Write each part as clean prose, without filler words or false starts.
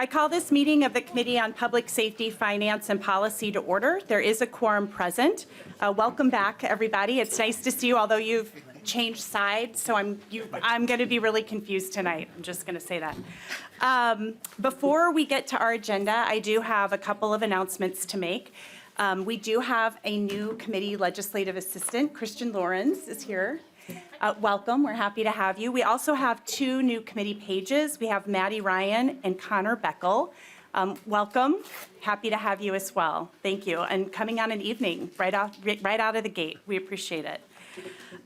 I call this meeting of the Committee on Public Safety, Finance, and Policy to order. There is a quorum present. Welcome back, everybody. It's nice to see you, although you've changed sides, so I'm going to be really confused tonight. I'm just going to say that. Before we get to our agenda, I do have a couple of announcements to make. We do have a new committee legislative assistant. Christian Lawrence is here. Welcome. We're happy to have you. We also have two new committee pages. We have Maddie Ryan and Connor Beckel. Welcome. Happy to have you as well. Thank you. And coming on an evening right out of the gate. We appreciate it.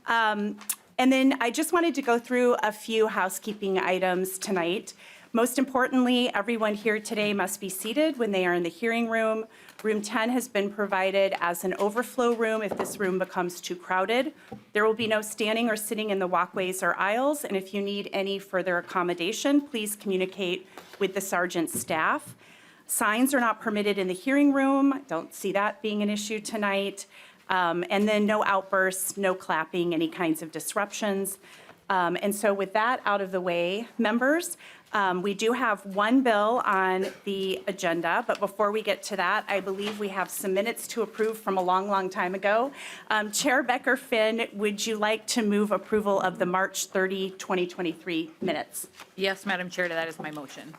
And then I just wanted to go through a few housekeeping items tonight. Most importantly, everyone here today must be seated when they are in the hearing room. Room 10 has been provided as an overflow room if this room becomes too crowded. There will be no standing or sitting in the walkways or aisles, and if you need any further accommodation, please communicate with the sergeant's staff. Signs are not permitted in the hearing room. I don't see that being an issue tonight. And then no outbursts, no clapping, any kinds of disruptions. And so with that out of the way, members, we do have one bill on the agenda, but before we get to that, I believe we have some minutes to approve from a long, long time ago. Chair Becker-Finn, would you like to move approval of the March 30, 2023 minutes? Yes, Madam Chair, that is my motion.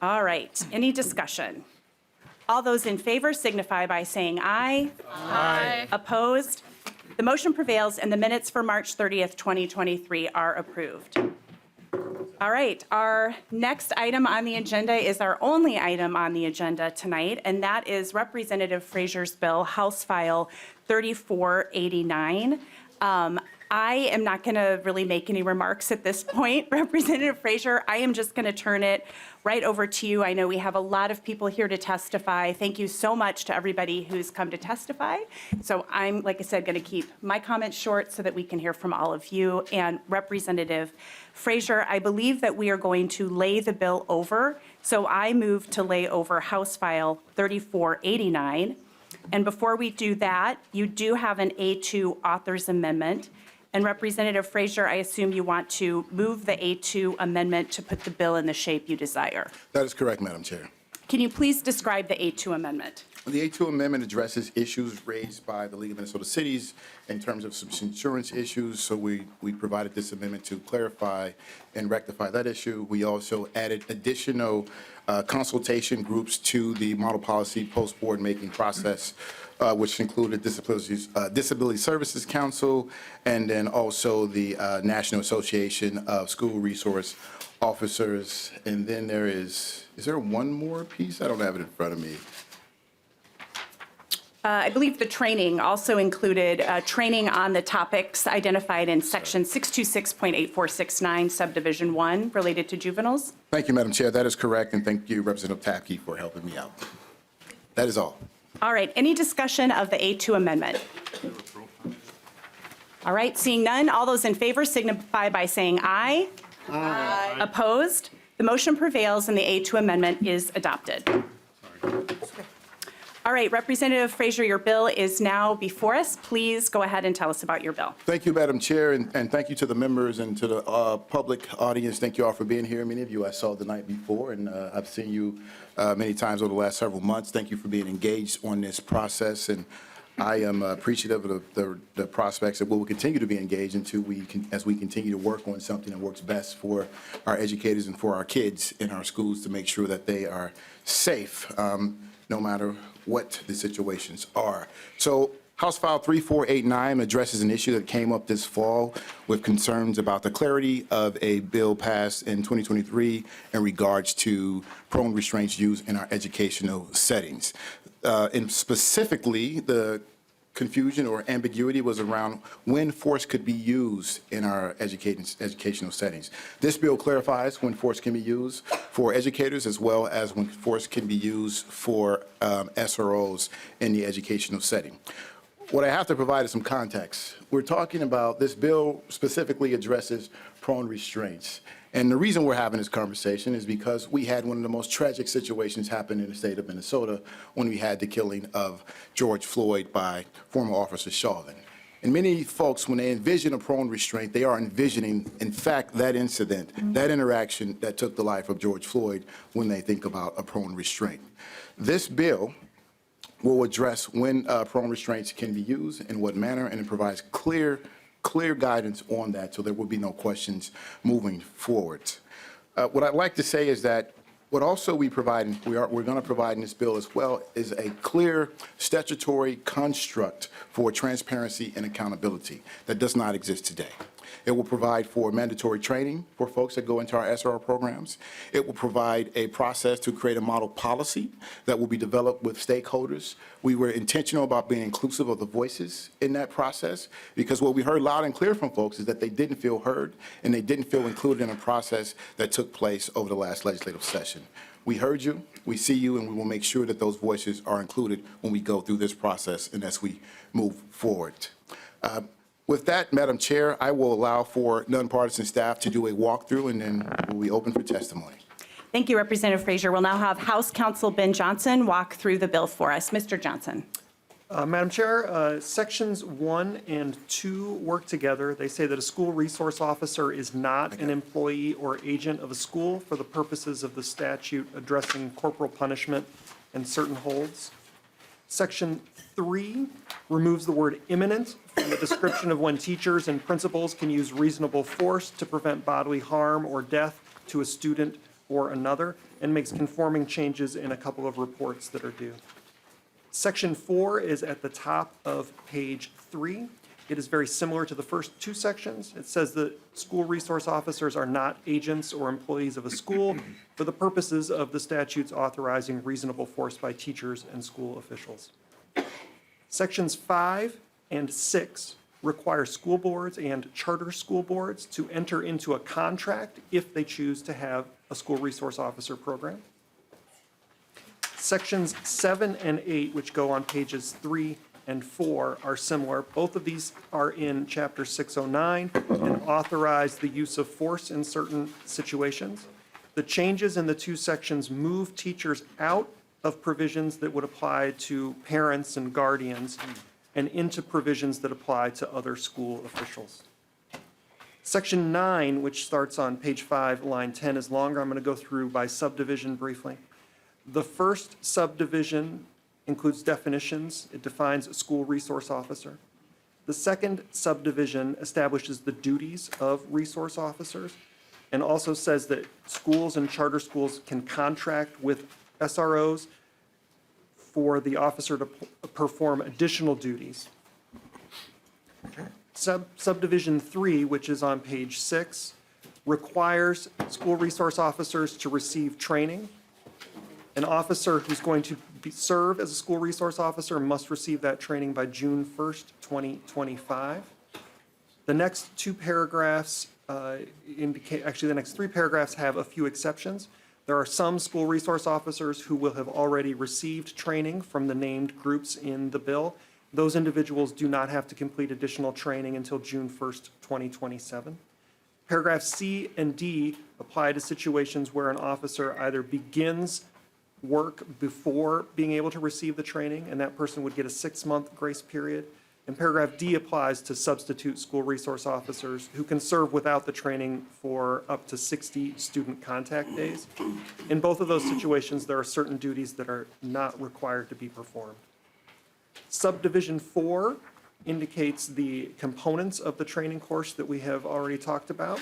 All right, any discussion? All those in favor signify by saying aye. Aye. Opposed? The motion prevails and the minutes for March 30th, 2023 are approved. All right, our next item on the agenda is our only item on the agenda tonight, and that is Representative Frazier's bill, House File 3489. I am not going to really make any remarks at this point. Representative Frazier, I am just going to turn it right over to you. I know we have a lot of people here to testify. Thank you so much to everybody who's come to testify. So I'm, like I said, going to keep my comments short so that we can hear from all of you. And Representative Frazier, I believe that we are going to lay the bill over. So I move to lay over House File 3489. And before we do that, you do have an A2 author's amendment. And Representative Frazier, I assume you want to move the A2 amendment to put the bill in the shape you desire. That is correct, Madam Chair. Can you please describe the A2 amendment? The A2 amendment addresses issues raised by the League of Minnesota Cities in terms of some insurance issues. So we provided this amendment to clarify and rectify that issue. We also added additional consultation groups to the model policy post-board making process, which included Disability Services Council and then also the National Association of School Resource Officers. And then is there one more piece? I don't have it in front of me. I believe the training also included training on the topics identified in section 626.8469 subdivision 1 related to juveniles. Thank you, Madam Chair. That is correct. And thank you, Representative Tapke, for helping me out. That is all. All right. Any discussion of the A2 amendment? All right. Seeing none, all those in favor signify by saying aye. Aye. Opposed? The motion prevails and the A2 amendment is adopted. All right, Representative Frazier, your bill is now before us. Please go ahead and tell us about your bill. Thank you, Madam Chair, and thank you to the members and to the public audience. Thank you all for being here. Many of you I saw the night before, and I've seen you many times over the last several months. Thank you for being engaged on this process, and I am appreciative of the prospects that we will continue to be engaged into as we continue to work on something that works best for our educators and for our kids in our schools to make sure that they are safe, no matter what the situations are. So House File 3489 addresses an issue that came up this fall with concerns about the clarity of a bill passed in 2023 in regards to prone restraints used in our educational settings. And specifically, the confusion or ambiguity was around when force could be used in our educational settings. This bill clarifies when force can be used for educators as well as when force can be used for SROs in the educational setting. What I have to provide is some context. We're talking about this bill specifically addresses prone restraints. And the reason we're having this conversation is because we had one of the most tragic situations happen in the state of Minnesota when we had the killing of George Floyd by former Officer Chauvin. And many folks, when they envision a prone restraint, they are envisioning, in fact, that incident, that interaction that took the life of George Floyd when they think about a prone restraint. This bill will address when prone restraints can be used, in what manner, and it provides clear guidance on that, so there will be no questions moving forward. What I'd like to say is that what also we're going to provide in this bill as well is a clear statutory construct for transparency and accountability that does not exist today. It will provide for mandatory training for folks that go into our SRO programs. It will provide a process to create a model policy that will be developed with stakeholders. We were intentional about being inclusive of the voices in that process, because what we heard loud and clear from folks is that they didn't feel heard and they didn't feel included in a process that took place over the last legislative session. We heard you, we see you, and we will make sure that those voices are included when we go through this process and as we move forward. With that, Madam Chair, I will allow for nonpartisan staff to do a walkthrough, and then we'll be open for testimony. Thank you, Representative Frazier. We'll now have House Counsel Ben Johnson walk through the bill for us. Mr. Johnson. Madam Chair, sections 1 and 2 work together. They say that a school resource officer is not an employee or agent of a school for the purposes of the statute addressing corporal punishment and certain holds. Section 3 removes the word imminent from the description of when teachers and principals can use reasonable force to prevent bodily harm or death to a student or another, and makes conforming changes in a couple of reports that are due. Section 4 is at the top of page 3. It is very similar to the first two sections. It says that school resource officers are not agents or employees of a school for the purposes of the statutes authorizing reasonable force by teachers and school officials. Sections 5 and 6 require school boards and charter school boards to enter into a contract if they choose to have a school resource officer program. Sections 7 and 8, which go on pages 3 and 4, are similar. Both of these are in Chapter 609 and authorize the use of force in certain situations. The changes in the two sections move teachers out of provisions that would apply to parents and guardians and into provisions that apply to other school officials. Section 9, which starts on page 5, line 10, is longer. I'm going to go through by subdivision briefly. The first subdivision includes definitions. It defines a school resource officer. The second subdivision establishes the duties of resource officers and also says that schools and charter schools can contract with SROs for the officer to perform additional duties. Subdivision 3, which is on page 6, requires school resource officers to receive training. An officer who's going to serve as a school resource officer must receive that training by June 1st, 2025. The next two paragraphs actually the next three paragraphs have a few exceptions. There are some school resource officers who will have already received training from the named groups in the bill. Those individuals do not have to complete additional training until June 1st, 2027. Paragraphs C and D apply to situations where an officer either begins work before being able to receive the training, and that person would get a 6-month grace period. And paragraph D applies to substitute school resource officers who can serve without the training for up to 60 student contact days. In both of those situations, there are certain duties that are not required to be performed. Subdivision 4 indicates the components of the training course that we have already talked about.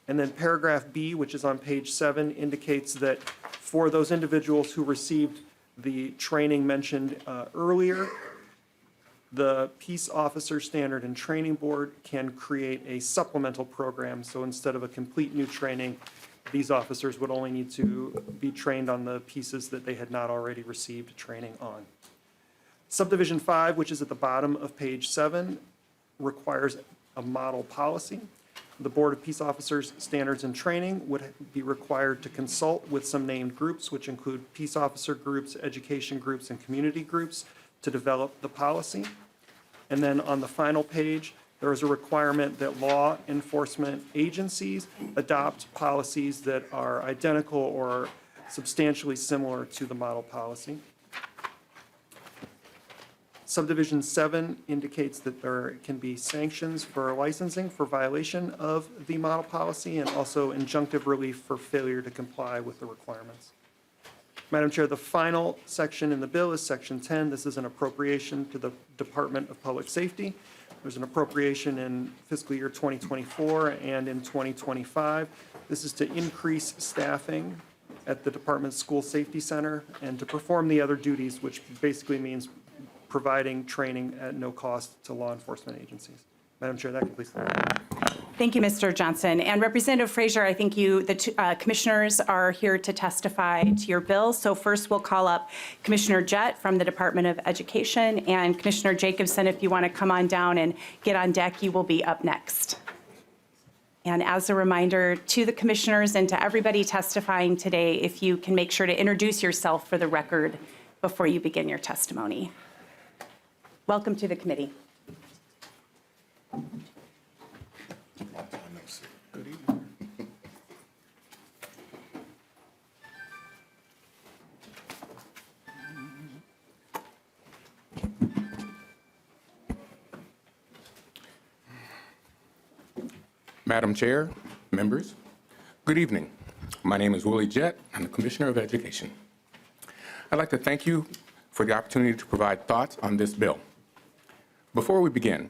And then paragraph B, which is on page 7, indicates that for those individuals who received the training mentioned earlier, the Peace Officer Standard and Training Board can create a supplemental program. So instead of a complete new training, these officers would only need to be trained on the pieces that they had not already received training on. Subdivision 5, which is at the bottom of page 7, requires a model policy. The Board of Peace Officers Standards and Training would be required to consult with some named groups, which include peace officer groups, education groups, and community groups, to develop the policy. And then on the final page, there is a requirement that law enforcement agencies adopt policies that are identical or substantially similar to the model policy. Subdivision 7 indicates that there can be sanctions for licensing for violation of the model policy and also injunctive relief for failure to comply with the requirements. Madam Chair, the final section in the bill is Section 10. This is an appropriation to the Department of Public Safety. There's an appropriation in fiscal year 2024 and in 2025. This is to increase staffing at the department's school safety center and to perform the other duties, which basically means providing training at no cost to law enforcement agencies. Madam Chair, that completes the Thank you, Mr. Johnson. And Representative Frazier, I think the commissioners are here to testify to your bill. So first we'll call up Commissioner Jett from the Department of Education, and Commissioner Jacobson, if you want to come on down and get on deck, you will be up next. And as a reminder to the commissioners and to everybody testifying today, if you can make sure to introduce yourself for the record before you begin your testimony. Welcome to the committee. Good evening. Madam Chair, members, good evening. My name is Willie Jett. I'm the Commissioner of Education. I'd like to thank you for the opportunity to provide thoughts on this bill. Before we begin,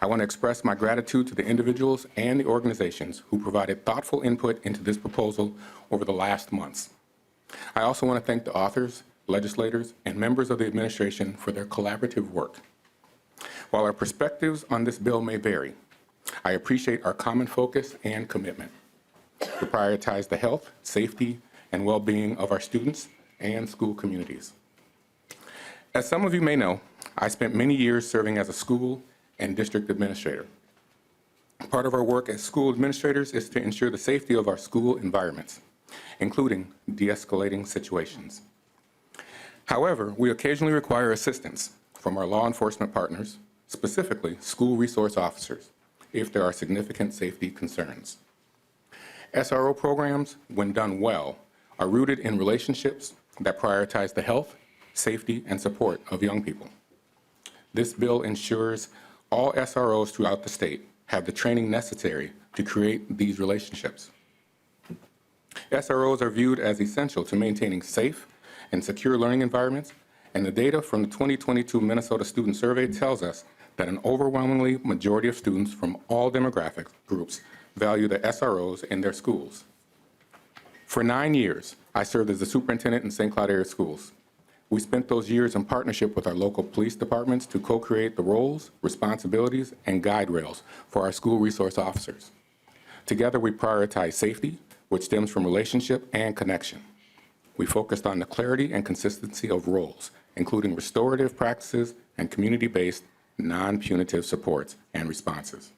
I want to express my gratitude to the individuals and the organizations who provided thoughtful input into this proposal over the last months. I also want to thank the authors, legislators, and members of the administration for their collaborative work. While our perspectives on this bill may vary, I appreciate our common focus and commitment to prioritize the health, safety, and well-being of our students and school communities. As some of you may know, I spent many years serving as a school and district administrator. Part of our work as school administrators is to ensure the safety of our school environments, including de-escalating situations. However, we occasionally require assistance from our law enforcement partners, specifically school resource officers, if there are significant safety concerns. SRO programs, when done well, are rooted in relationships that prioritize the health, safety, and support of young people. This bill ensures all SROs throughout the state have the training necessary to create these relationships. SROs are viewed as essential to maintaining safe and secure learning environments, and the data from the 2022 Minnesota Student Survey tells us that an overwhelmingly majority of students from all demographic groups value the SROs in their schools. For 9 years, I served as the superintendent in St. Cloud area schools. We spent those years in partnership with our local police departments to co-create the roles, responsibilities, and guide rails for our school resource officers. Together, we prioritize safety, which stems from relationship and connection. We focused on the clarity and consistency of roles, including restorative practices and community-based, non-punitive supports and responses.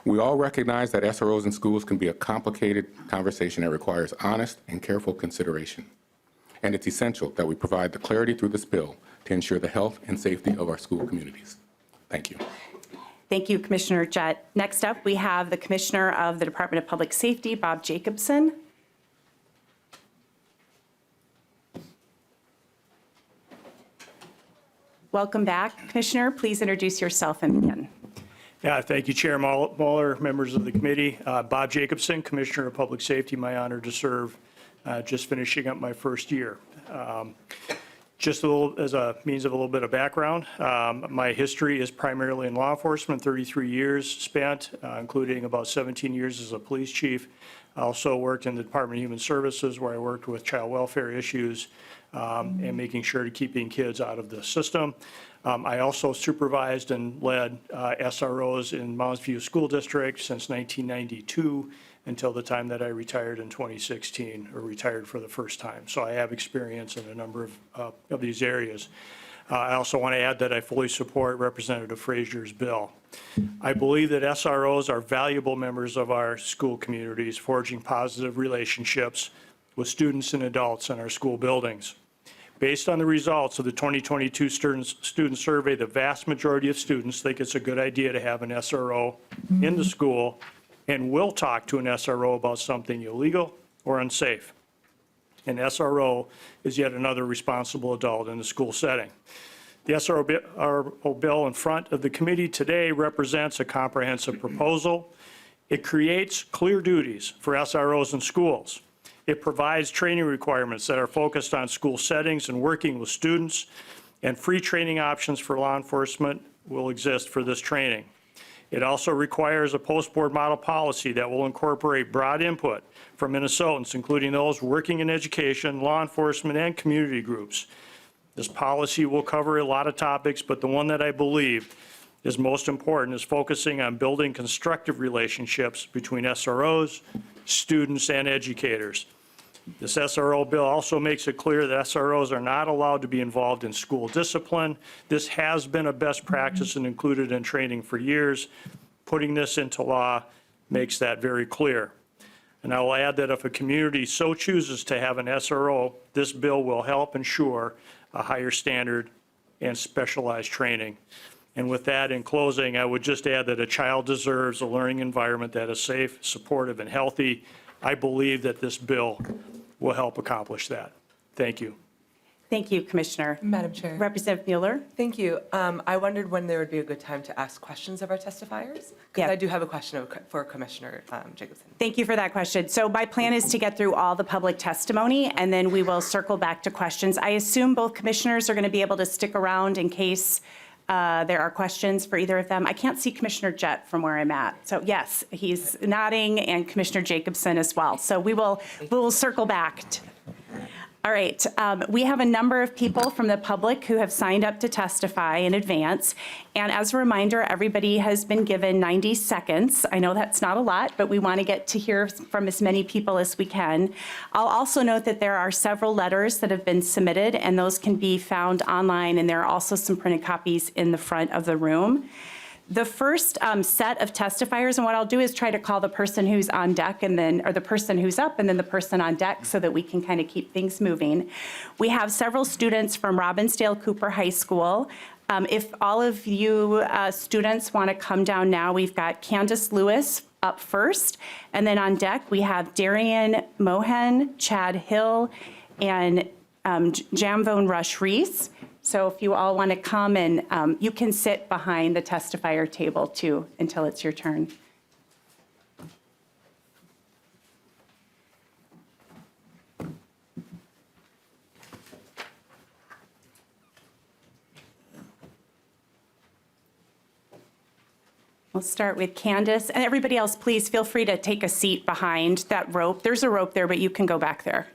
We all recognize that SROs in schools can be a complicated conversation that requires honest and careful consideration. And it's essential that we provide the clarity through this bill to ensure the health and safety of our school communities. Thank you. Thank you, Commissioner Jett. Next up, we have the Commissioner of the Department of Public Safety, Bob Jacobson. Welcome back, Commissioner. Please introduce yourself and begin. Yeah, thank you, Chair Muller, members of the committee. Bob Jacobson, Commissioner of Public Safety, my honor to serve, just finishing up my first year. Just a little, as a means of a little bit of background, my history is primarily in law enforcement, 33 years spent, including about 17 years as a police chief. I also worked in the Department of Human Services, where I worked with child welfare issues and making sure to keeping kids out of the system. I also supervised and led SROs in Mounds View School District since 1992 until the time that I retired in 2016, or retired for the first time. So I have experience in a number of these areas. I also want to add that I fully support Representative Frazier's bill. I believe that SROs are valuable members of our school communities, forging positive relationships with students and adults in our school buildings. Based on the results of the 2022 student survey, the vast majority of students think it's a good idea to have an SRO in the school and will talk to an SRO about something illegal or unsafe. An SRO is yet another responsible adult in the school setting. The SRO bill in front of the committee today represents a comprehensive proposal. It creates clear duties for SROs in schools. It provides training requirements that are focused on school settings and working with students, and free training options for law enforcement will exist for this training. It also requires a post-board model policy that will incorporate broad input from Minnesotans, including those working in education, law enforcement, and community groups. This policy will cover a lot of topics, but the one that I believe is most important is focusing on building constructive relationships between SROs, students, and educators. This SRO bill also makes it clear that SROs are not allowed to be involved in school discipline. This has been a best practice and included in training for years. Putting this into law makes that very clear. And I will add that if a community so chooses to have an SRO, this bill will help ensure a higher standard and specialized training. And with that, in closing, I would just add that a child deserves a learning environment that is safe, supportive, and healthy. I believe that this bill will help accomplish that. Thank you. Thank you, Commissioner. Madam Chair. Representative Mueller? Thank you. I wondered when there would be a good time to ask questions of our testifiers, Yeah. because I do have a question for Commissioner Jacobson. Thank you for that question. So my plan is to get through all the public testimony, and then we will circle back to questions. I assume both commissioners are going to be able to stick around in case there are questions for either of them. I can't see Commissioner Jett from where I'm at. So yes, he's nodding, and Commissioner Jacobson as well. So we will circle back. All right, we have a number of people from the public who have signed up to testify in advance. And as a reminder, everybody has been given 90 seconds. I know that's not a lot, but we want to get to hear from as many people as we can. I'll also note that there are several letters that have been submitted, and those can be found online, and there are also some printed copies in the front of the room. The first set of testifiers, and what I'll do is try to call the person who's on deck and then, or the person who's up and then the person on deck so that we can kind of keep things moving. We have several students from Robbinsdale Cooper High School. If all of you students want to come down now, we've got Candace Lewis up first. And then on deck, we have Darian Munan, Chad Hill, and Jamvon Rush Reese. So if you all want to come, and you can sit behind the testifier table too until it's your turn. We'll start with Candace, and everybody else, please feel free to take a seat behind that rope. There's a rope there, but you can go back there.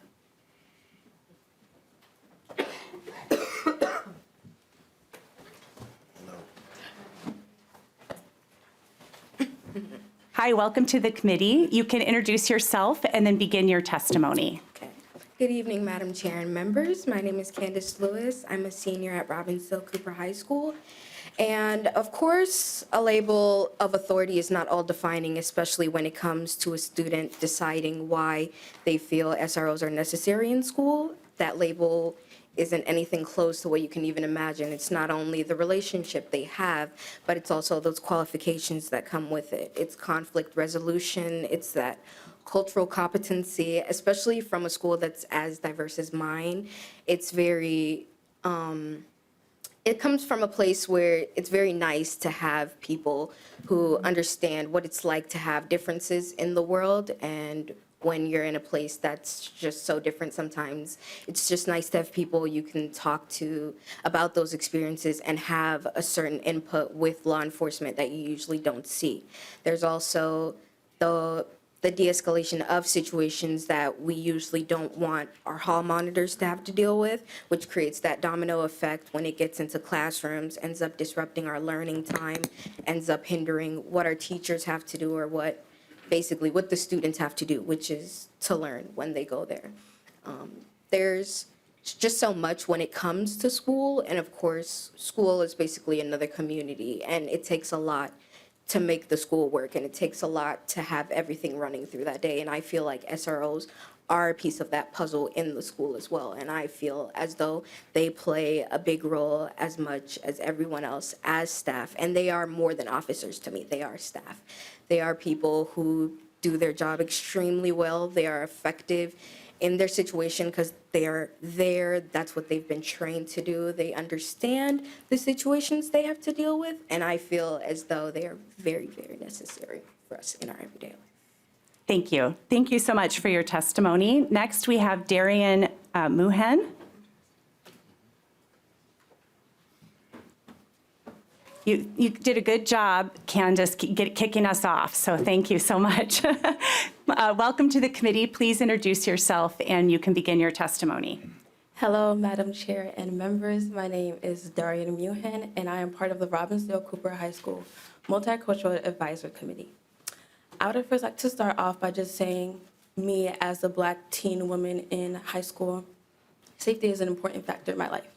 Hi, welcome to the committee. You can introduce yourself and then begin your testimony. Okay. Good evening, Madam Chair and members. My name is Candace Lewis. I'm a senior at Robbinsdale Cooper High School. And of course, a label of authority is not all defining, especially when it comes to a student deciding why they feel SROs are necessary in school. That label isn't anything close to what you can even imagine. It's not only the relationship they have, but it's also those qualifications that come with it. It's conflict resolution, it's that cultural competency, especially from a school that's as diverse as mine. It's very, it comes from a place where it's very nice to have people who understand what it's like to have differences in the world, and when you're in a place that's just so different sometimes, it's just nice to have people you can talk to about those experiences and have a certain input with law enforcement that you usually don't see. There's also the de-escalation of situations that we usually don't want our hall monitors to have to deal with, which creates that domino effect when it gets into classrooms, ends up disrupting our learning time, ends up hindering what our teachers have to do or what the students have to do, which is to learn when they go there. There's just so much when it comes to school, and of course, school is basically another community, and it takes a lot to make the school work, and it takes a lot to have everything running through that day, and I feel like SROs are a piece of that puzzle in the school as well, and I feel as though they play a big role as much as everyone else as staff, and they are more than officers to me. They are staff. They are people who do their job extremely well. They are effective in their situation because they are there. That's what they've been trained to do. They understand the situations they have to deal with, and I feel as though they are very, very necessary for us in our everyday life. Thank you. Thank you so much for your testimony. Next, we have Darian Munan. You did a good job, Candace, kicking us off, so thank you so much. Welcome to the committee. Please introduce yourself, and you can begin your testimony. Hello, Madam Chair and members. My name is Darian Munan, and I am part of the Robbinsdale Cooper High School Multicultural Advisory Committee. I would first like to start off by just saying, me as a Black teen woman in high school, safety is an important factor in my life.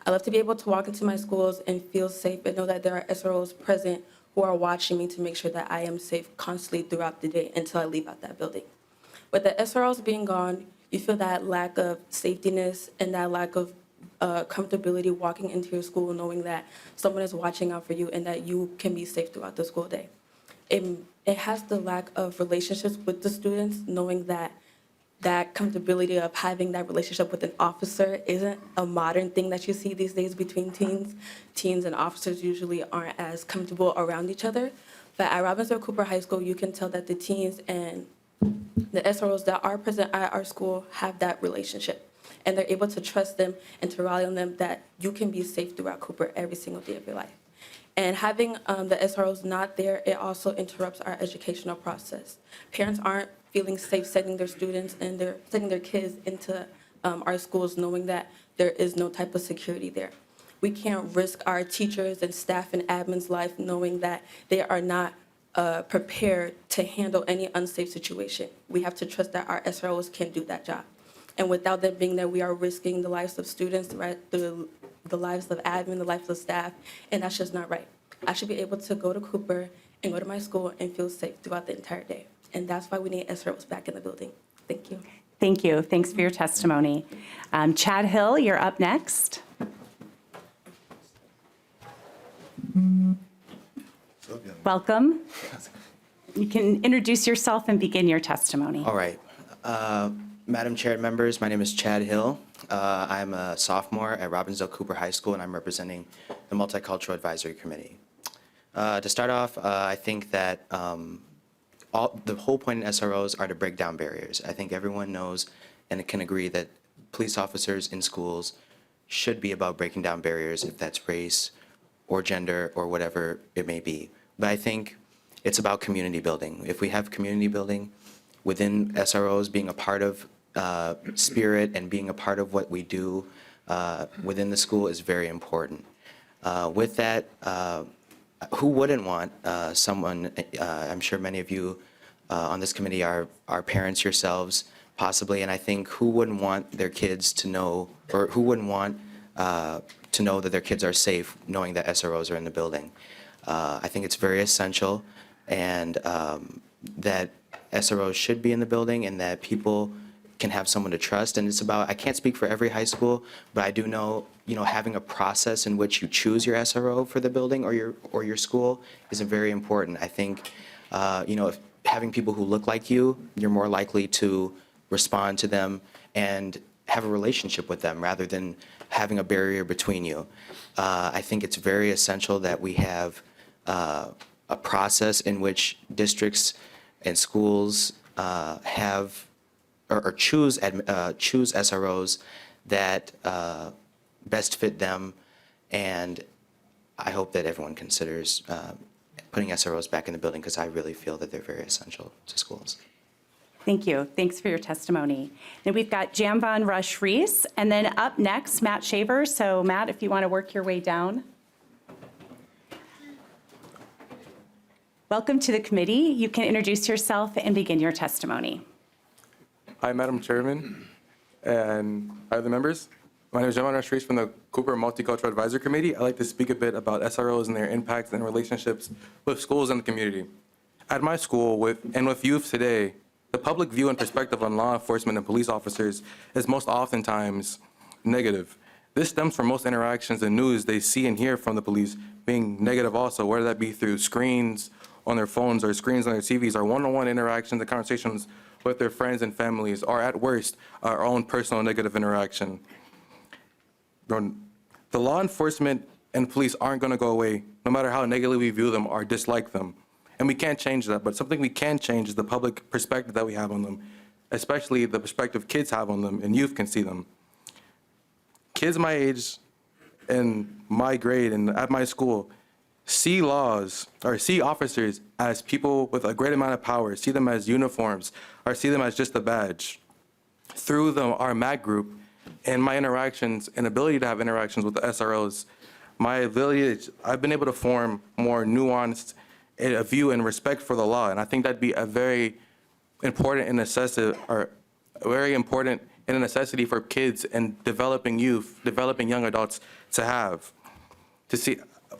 I love to be able to walk into my schools and feel safe and know that there are SROs present who are watching me to make sure that I am safe constantly throughout the day until I leave out that building. With the SROs being gone, you feel that lack of safetiness and that lack of comfortability walking into your school knowing that someone is watching out for you and that you can be safe throughout the school day. It has the lack of relationships with the students, knowing that that comfortability of having that relationship with an officer isn't a modern thing that you see these days between teens. Teens and officers usually aren't as comfortable around each other. But at Robbinsdale Cooper High School, you can tell that the teens and the SROs that are present at our school have that relationship. And they're able to trust them and to rely on them that you can be safe throughout Cooper every single day of your life. And having the SROs not there, it also interrupts our educational process. Parents aren't feeling safe sending their students and they're sending their kids into our schools knowing that there is no type of security there. We can't risk our teachers and staff and admin's life knowing that they are not prepared to handle any unsafe situation. We have to trust that our SROs can do that job. And without them being there, we are risking the lives of students, right? The lives of admin, the lives of staff, and that's just not right. I should be able to go to Cooper and go to my school and feel safe throughout the entire day. And that's why we need SROs back in the building. Thank you. Thank you. Thanks for your testimony. Chad Hill, you're up next. Welcome. You can introduce yourself and begin your testimony. All right. Madam Chair and members, my name is Chad Hill. I'm a sophomore at Robbinsdale Cooper High School, and I'm representing the Multicultural Advisory Committee. To start off, I think that the whole point in SROs are to break down barriers. I think everyone knows and can agree that police officers in schools should be about breaking down barriers, if that's race or gender or whatever it may be. But I think it's about community building. If we have community building within SROs, being a part of spirit and being a part of what we do within the school is very important. With that, who wouldn't want someone, I'm sure many of you on this committee are parents yourselves, possibly, and I think who wouldn't want their kids to know, or who wouldn't want to know that their kids are safe knowing that SROs are in the building. I think it's very essential, and that SROs should be in the building and that people can have someone to trust. And it's about, I can't speak for every high school, but I do know, having a process in which you choose your SRO for the building or your school is very important. I think, if having people who look like you, you're more likely to respond to them and have a relationship with them rather than having a barrier between you. I think it's very essential that we have a process in which districts and schools have or choose SROs that best fit them, and I hope that everyone considers putting SROs back in the building because I really feel that they're very essential to schools. Thank you. Thanks for your testimony. Then we've got Jamvon Rush Reese, and then up next, Matt Shaver. So Matt, if you want to work your way down. Welcome to the committee. You can introduce yourself and begin your testimony. Hi, Madam Chairman and other members. My name is Jamvon Rush Reese from the Cooper Multicultural Advisory Committee. I'd like to speak a bit about SROs and their impacts and relationships with schools and the community. At my school, with youth today, the public view and perspective on law enforcement and police officers is most oftentimes negative. This stems from most interactions and news they see and hear from the police being negative also, whether that be through screens on their phones or screens on their TVs, or one-on-one interactions and conversations with their friends and families, or at worst, our own personal negative interaction. The law enforcement and police aren't going to go away, no matter how negatively we view them or dislike them. And we can't change that, but something we can change is the public perspective that we have on them, especially the perspective kids have on them and youth can see them. Kids my age and my grade and at my school see laws or see officers as people with a great amount of power, see them as uniforms, or see them as just a badge. Through our MAC group and my interactions and ability to have interactions with the SROs, I've been able to form more nuanced a view and respect for the law, and I think that'd be a very important and necessity for kids and developing youth, developing young adults to have. To see,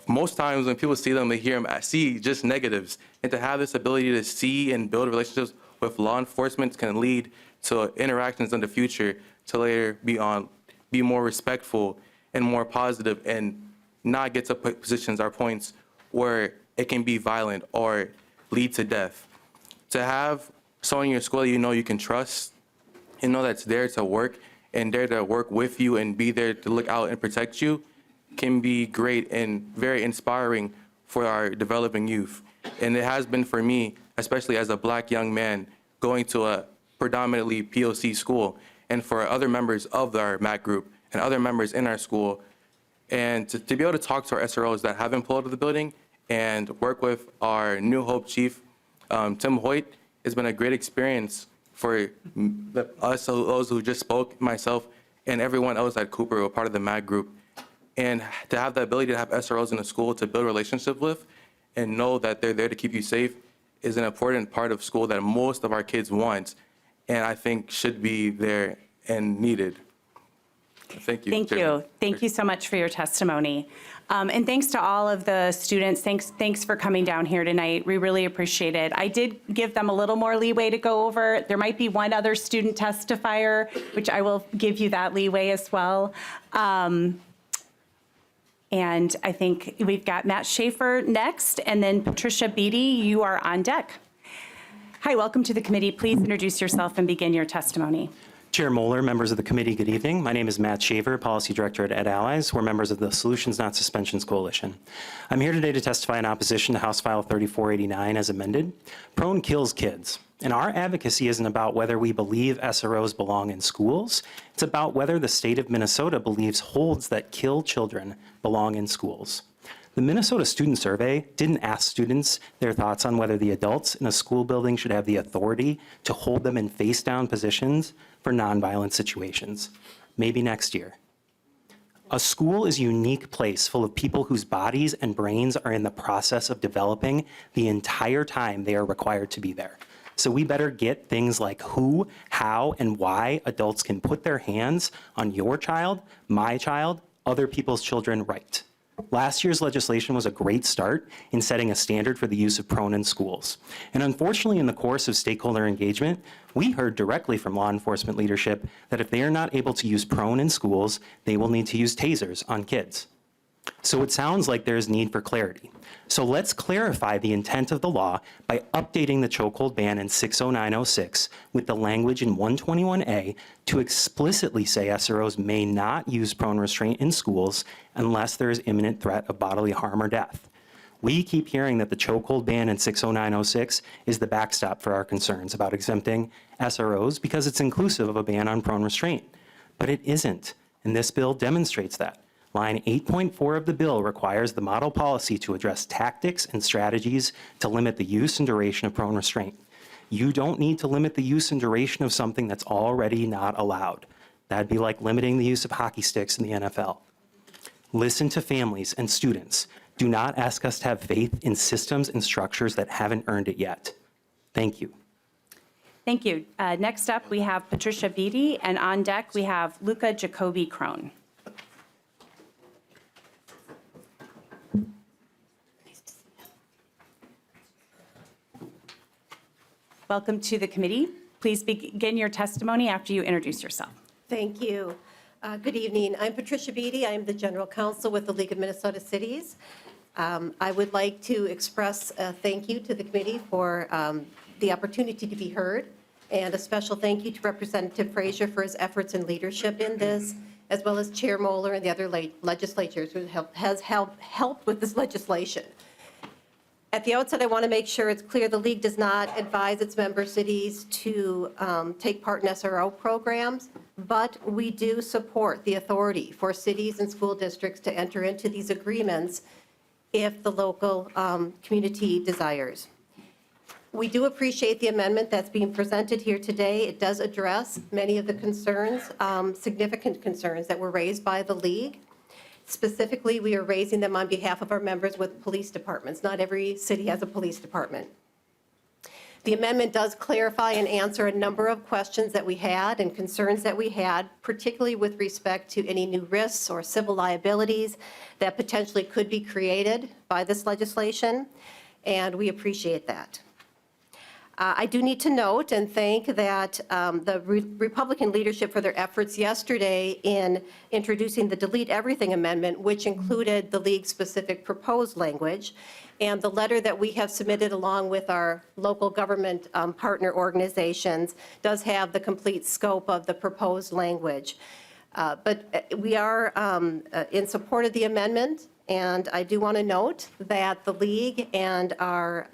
most times when people see them, they hear them, see just negatives, and to have this ability to see and build relationships with law enforcement can lead to interactions in the future to later be more respectful and more positive and not get to positions or points where it can be violent or lead to death. To have someone in your school that you know you can trust and know that's there to work and there to work with you and be there to look out and protect you can be great and very inspiring for our developing youth. And it has been for me, especially as a Black young man going to a predominantly POC school, and for other members of our MAC group and other members in our school, and to be able to talk to our SROs that haven't pulled out of the building and work with our New Hope chief, Tim Hoyt, has been a great experience for us, those who just spoke, myself, and everyone else at Cooper who are part of the MAG group. And to have the ability to have SROs in the school to build relationships with and know that they're there to keep you safe is an important part of school that most of our kids want, and I think should be there and needed. Thank you. Thank you. Thank you so much for your testimony. And thanks to all of the students. Thanks for coming down here tonight. We really appreciate it. I did give them a little more leeway to go over. There might be one other student testifier, which I will give you that leeway as well. And I think we've got Matt Schaefer next, and then Patricia Bey, you are on deck. Hi, welcome to the committee. Please introduce yourself and begin your testimony. Chair Moeller, members of the committee, good evening. My name is Matt Shaver, Policy Director at Ed Allies. We're members of the Solutions Not Suspensions Coalition. I'm here today to testify in opposition to House File 3489 as amended. Prone kills kids. And our advocacy isn't about whether we believe SROs belong in schools. It's about whether the state of Minnesota believes holds that kill children belong in schools. The Minnesota Student Survey didn't ask students their thoughts on whether the adults in a school building should have the authority to hold them in face-down positions for nonviolent situations. Maybe next year. A school is a unique place full of people whose bodies and brains are in the process of developing the entire time they are required to be there. So we better get things like who, how, and why adults can put their hands on your child, my child, other people's children right. Last year's legislation was a great start in setting a standard for the use of prone in schools. And unfortunately, in the course of stakeholder engagement, we heard directly from law enforcement leadership that if they are not able to use prone in schools, they will need to use tasers on kids. So it sounds like there is need for clarity. So let's clarify the intent of the law by updating the chokehold ban in 60906 with the language in 121A to explicitly say SROs may not use prone restraint in schools unless there is imminent threat of bodily harm or death. We keep hearing that the chokehold ban in 60906 is the backstop for our concerns about exempting SROs because it's inclusive of a ban on prone restraint. But it isn't, and this bill demonstrates that. Line 8.4 of the bill requires the model policy to address tactics and strategies to limit the use and duration of prone restraint. You don't need to limit the use and duration of something that's already not allowed. That'd be like limiting the use of hockey sticks in the NFL. Listen to families and students. Do not ask us to have faith in systems and structures that haven't earned it yet. Thank you. Thank you. Next up, we have Patricia Bey, and on deck, we have Luca Jacoby-Crone. Welcome to the committee. Please begin your testimony after you introduce yourself. Thank you. Good evening. I'm Patricia Bey. I'm the General Counsel with the League of Minnesota Cities. I would like to express a thank you to the committee for the opportunity to be heard And a special thank you to Representative Frazier for his efforts and leadership in this, as well as Chair Moeller and the other legislators who has helped with this legislation. At the outset, I want to make sure it's clear the League does not advise its member cities to take part in SRO programs, but we do support the authority for cities and school districts to enter into these agreements if the local community desires. We do appreciate the amendment that's being presented here today. It does address many of the concerns, significant concerns that were raised by the League. Specifically, we are raising them on behalf of our members with police departments. Not every city has a police department. The amendment does clarify and answer a number of questions that we had and concerns that we had, particularly with respect to any new risks or civil liabilities that potentially could be created by this legislation, and we appreciate that. I do need to note and thank that the Republican leadership for their efforts yesterday in introducing the Delete Everything Amendment, which included the League-specific proposed language, and the letter that we have submitted along with our local government partner organizations does have the complete scope of the proposed language. But we are in support of the amendment. And I do want to note that the League and our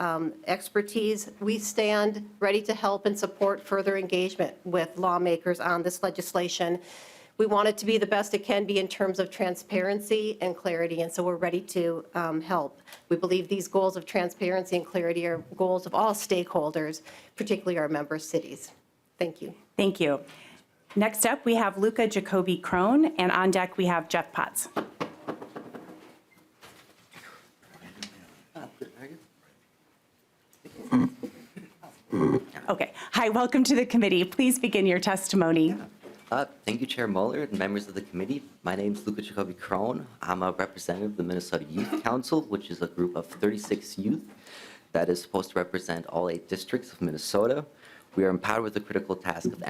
expertise, we stand ready to help and support further engagement with lawmakers on this legislation. We want it to be the best it can be in terms of transparency and clarity, and so we're ready to help. We believe these goals of transparency and clarity are goals of all stakeholders, particularly our member cities. Thank you. Thank you. Next up, we have Luca Chon, and on deck, we have Jeff Potts. Okay. Hi, welcome to the committee. Please begin your testimony. Thank you, Chair Mueller and members of the committee. My name is Luca Chon. I'm a representative of the Minnesota Youth Council, which is a group of 36 youth that is supposed to represent all 8 districts of Minnesota. We are empowered with the critical task of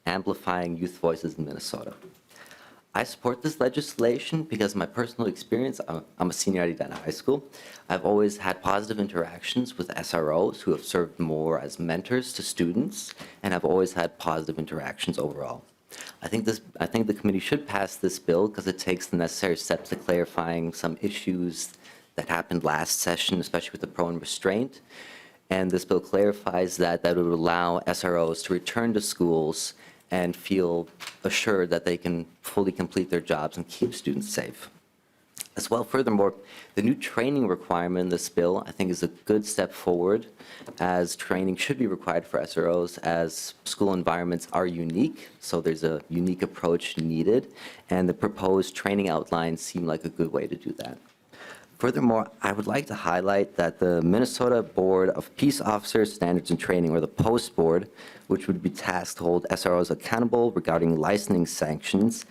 amplifying youth voices in Minnesota. I support this legislation because my personal experience, I'm a senior at Edina High School. I've always had positive interactions with SROs who have served more as mentors to students, and I've always had positive interactions overall. I think the committee should pass this bill because it takes the necessary steps to clarifying some issues that happened last session, especially with the prone restraint. And this bill clarifies that it would allow SROs to return to schools and feel assured that they can fully complete their jobs and keep students safe. As well, furthermore, the new training requirement in this bill, I think, is a good step forward, as training should be required for SROs, as school environments are unique, so there's a unique approach needed, and the proposed training outlines seem like a good way to do that. Furthermore, I would like to highlight that the Minnesota Board of Peace Officers Standards and Training, or the POST Board, which would be tasked to hold SROs accountable regarding licensing sanctions,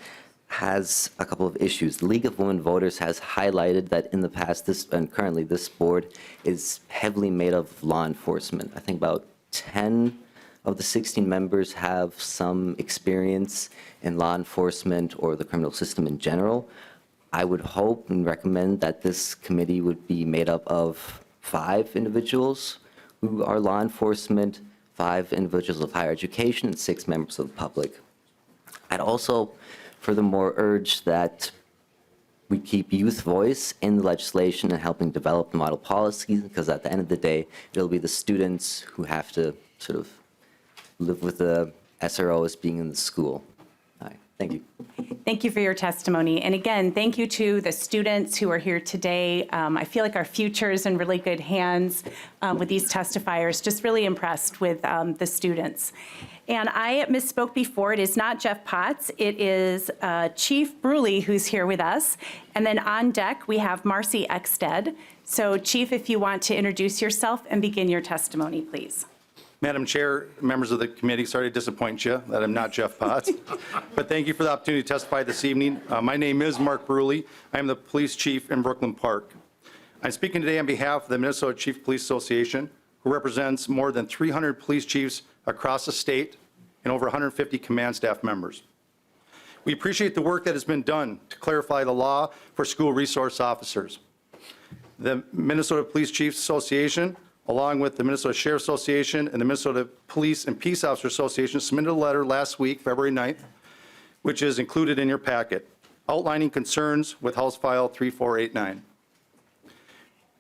has a couple of issues. The League of Women Voters has highlighted that in the past, and currently this board is heavily made of law enforcement. I think about 10 of the 16 members have some experience in law enforcement or the criminal system in general. I would hope and recommend that this committee would be made up of 5 individuals who are law enforcement, 5 individuals of higher education, and 6 members of the public. I'd also furthermore urge that we keep youth voice in the legislation and helping develop the model policies, because at the end of the day, it'll be the students who have to sort of live with the SROs being in the school. All right, thank you. Thank you for your testimony. And again, thank you to the students who are here today. I feel like our future is in really good hands with these testifiers. Just really impressed with the students. And I misspoke before. It is not Jeff Potts. It is Chief Bruy who's here with us. And then on deck, we have Marcy Exed. So Chief, if you want to introduce yourself and begin your testimony, please. Madam Chair, members of the committee, sorry to disappoint you that I'm not Jeff Potts, but thank you for the opportunity to testify this evening. My name is Mark Bruy. I am the police chief in Brooklyn Park. I'm speaking today on behalf of the Minnesota Chief Police Association, who represents more than 300 police chiefs across the state and over 150 command staff members. We appreciate the work that has been done to clarify the law for school resource officers. The Minnesota Police Chiefs Association along with the Minnesota Sheriff Association and the Minnesota Police and Peace Officer Association, submitted a letter last week, February 9th, which is included in your packet, outlining concerns with House File 3489.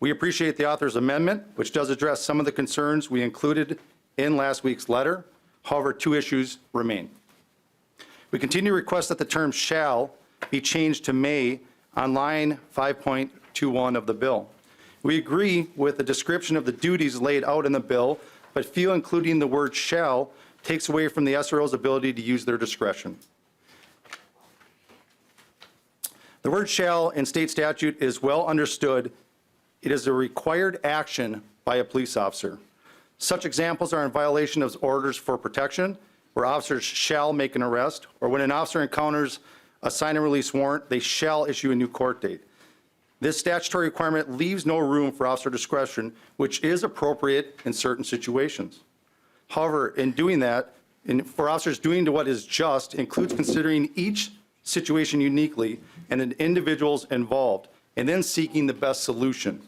We appreciate the author's amendment, which does address some of the concerns we included in last week's letter. However, 2 issues remain. We continue to request that the term shall be changed to may on line 5.21 of the bill. We agree with the description of the duties laid out in the bill, but feel including the word shall takes away from the SRO's ability to use their discretion. The word shall in state statute is well understood. It is a required action by a police officer. Such examples are in violation of orders for protection, where officers shall make an arrest, or when an officer encounters a sign and release warrant, they shall issue a new court date. This statutory requirement leaves no room for officer discretion, which is appropriate in certain situations. However, in doing that, for officers doing what is just includes considering each situation uniquely and the individuals involved, and then seeking the best solution.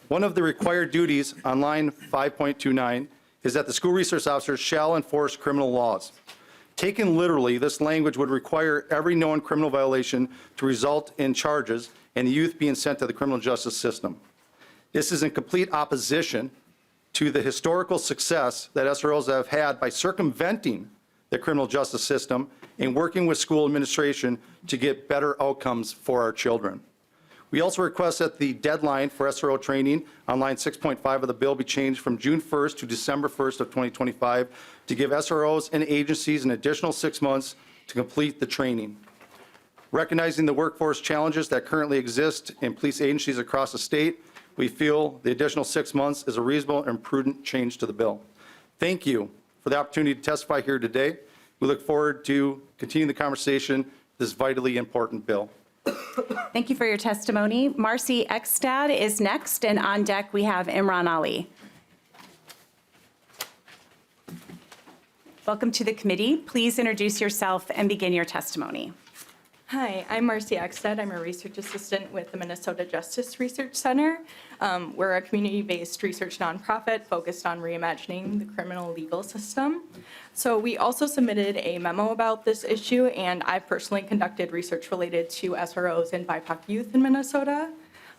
One of the required duties on line 5.29 is that the school resource officers shall enforce criminal laws. Taken literally, this language would require every known criminal violation to result in charges and the youth being sent to the criminal justice system. This is in complete opposition to the historical success that SROs have had by circumventing the criminal justice system and working with school administration to get better outcomes for our children. We also request that the deadline for SRO training on line 6.5 of the bill be changed from June 1st to December 1st of 2025 to give SROs and agencies an additional 6 months to complete the training. Recognizing the workforce challenges that currently exist in police agencies across the state, we feel the additional 6 months is a reasonable and prudent change to the bill. Thank you for the opportunity to testify here today. We look forward to continuing the conversation, this vitally important bill. Thank you for your testimony. Marcy Exed is next, and on deck we have Imran Ali. Welcome to the committee. Please introduce yourself and begin your testimony. Hi, I'm Marcy Exed. I'm a research assistant with the Minnesota Justice Research Center. We're a community-based research nonprofit focused on reimagining the criminal legal system. So we also submitted a memo about this issue, and I've personally conducted research related to SROs and BIPOC youth in Minnesota.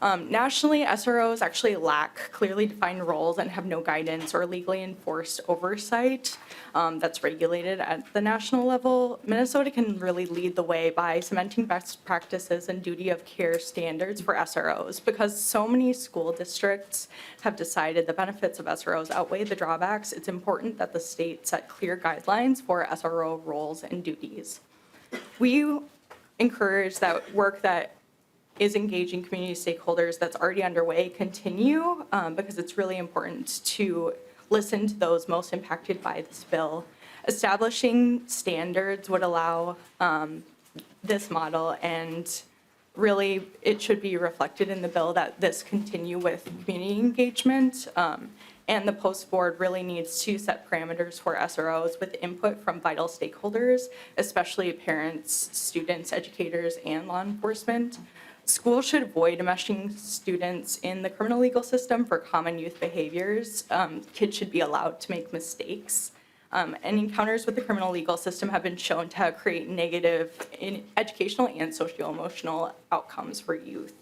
Nationally, SROs actually lack clearly defined roles and have no guidance or legally enforced oversight that's regulated at the national level. Minnesota can really lead the way by cementing best practices and duty of care standards for SROs, because so many school districts have decided the benefits of SROs outweigh the drawbacks. It's important that the state set clear guidelines for SRO roles and duties. We encourage that work that is engaging community stakeholders that's already underway continue, because it's really important to listen to those most impacted by this bill. Establishing standards would allow this model, and really it should be reflected in the bill that this continue with community engagement. And the post board really needs to set parameters for SROs with input from vital stakeholders, especially parents, students, educators, and law enforcement. Schools should avoid enmeshing students in the criminal legal system for common youth behaviors. Kids should be allowed to make mistakes. And encounters with the criminal legal system have been shown to create negative educational and socio-emotional outcomes for youth.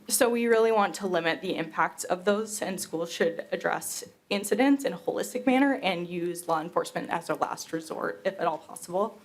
So we really want to limit the impacts of those, and schools should address incidents in a holistic manner and use law enforcement as a last resort, if at all possible.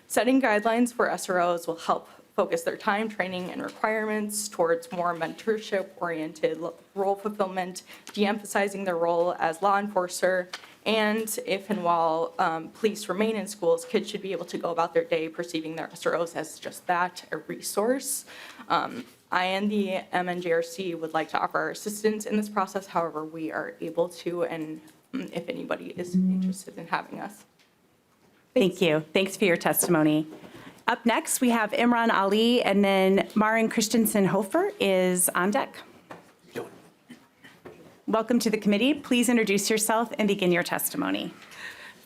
Setting guidelines for SROs will help focus their time, training, and requirements towards more mentorship-oriented role fulfillment, de-emphasizing their role as law enforcer, and if and while police remain in schools, kids should be able to go about their day perceiving their SROs as just that, a resource. I and the MNJRC would like to offer our assistance in this process, however we are able to, and if anybody is interested in having us. Thank you. Thanks for your testimony. Up next, we have Imran Ali, and then Marin Christensen Hofer is on deck. Welcome to the committee. Please introduce yourself and begin your testimony.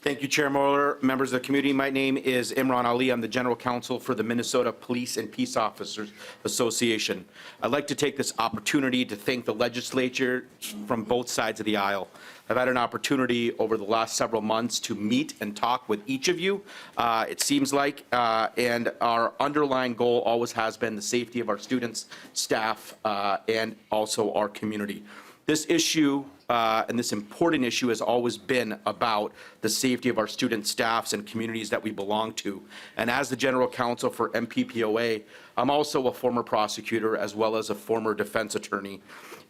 Thank you, Chair Moeller, members of the community. My name is Imran Ali. I'm the General Counsel for the Minnesota Police and Peace Officers Association. I'd like to take this opportunity to thank the legislature from both sides of the aisle. I've had an opportunity over the last several months to meet and talk with each of you, it seems like, and our underlying goal always has been the safety of our students, staff, and also our community. This issue and this important issue has always been about the safety of our students, staffs, and communities that we belong to. And as the General Counsel for MPPOA, I'm also a former prosecutor as well as a former defense attorney.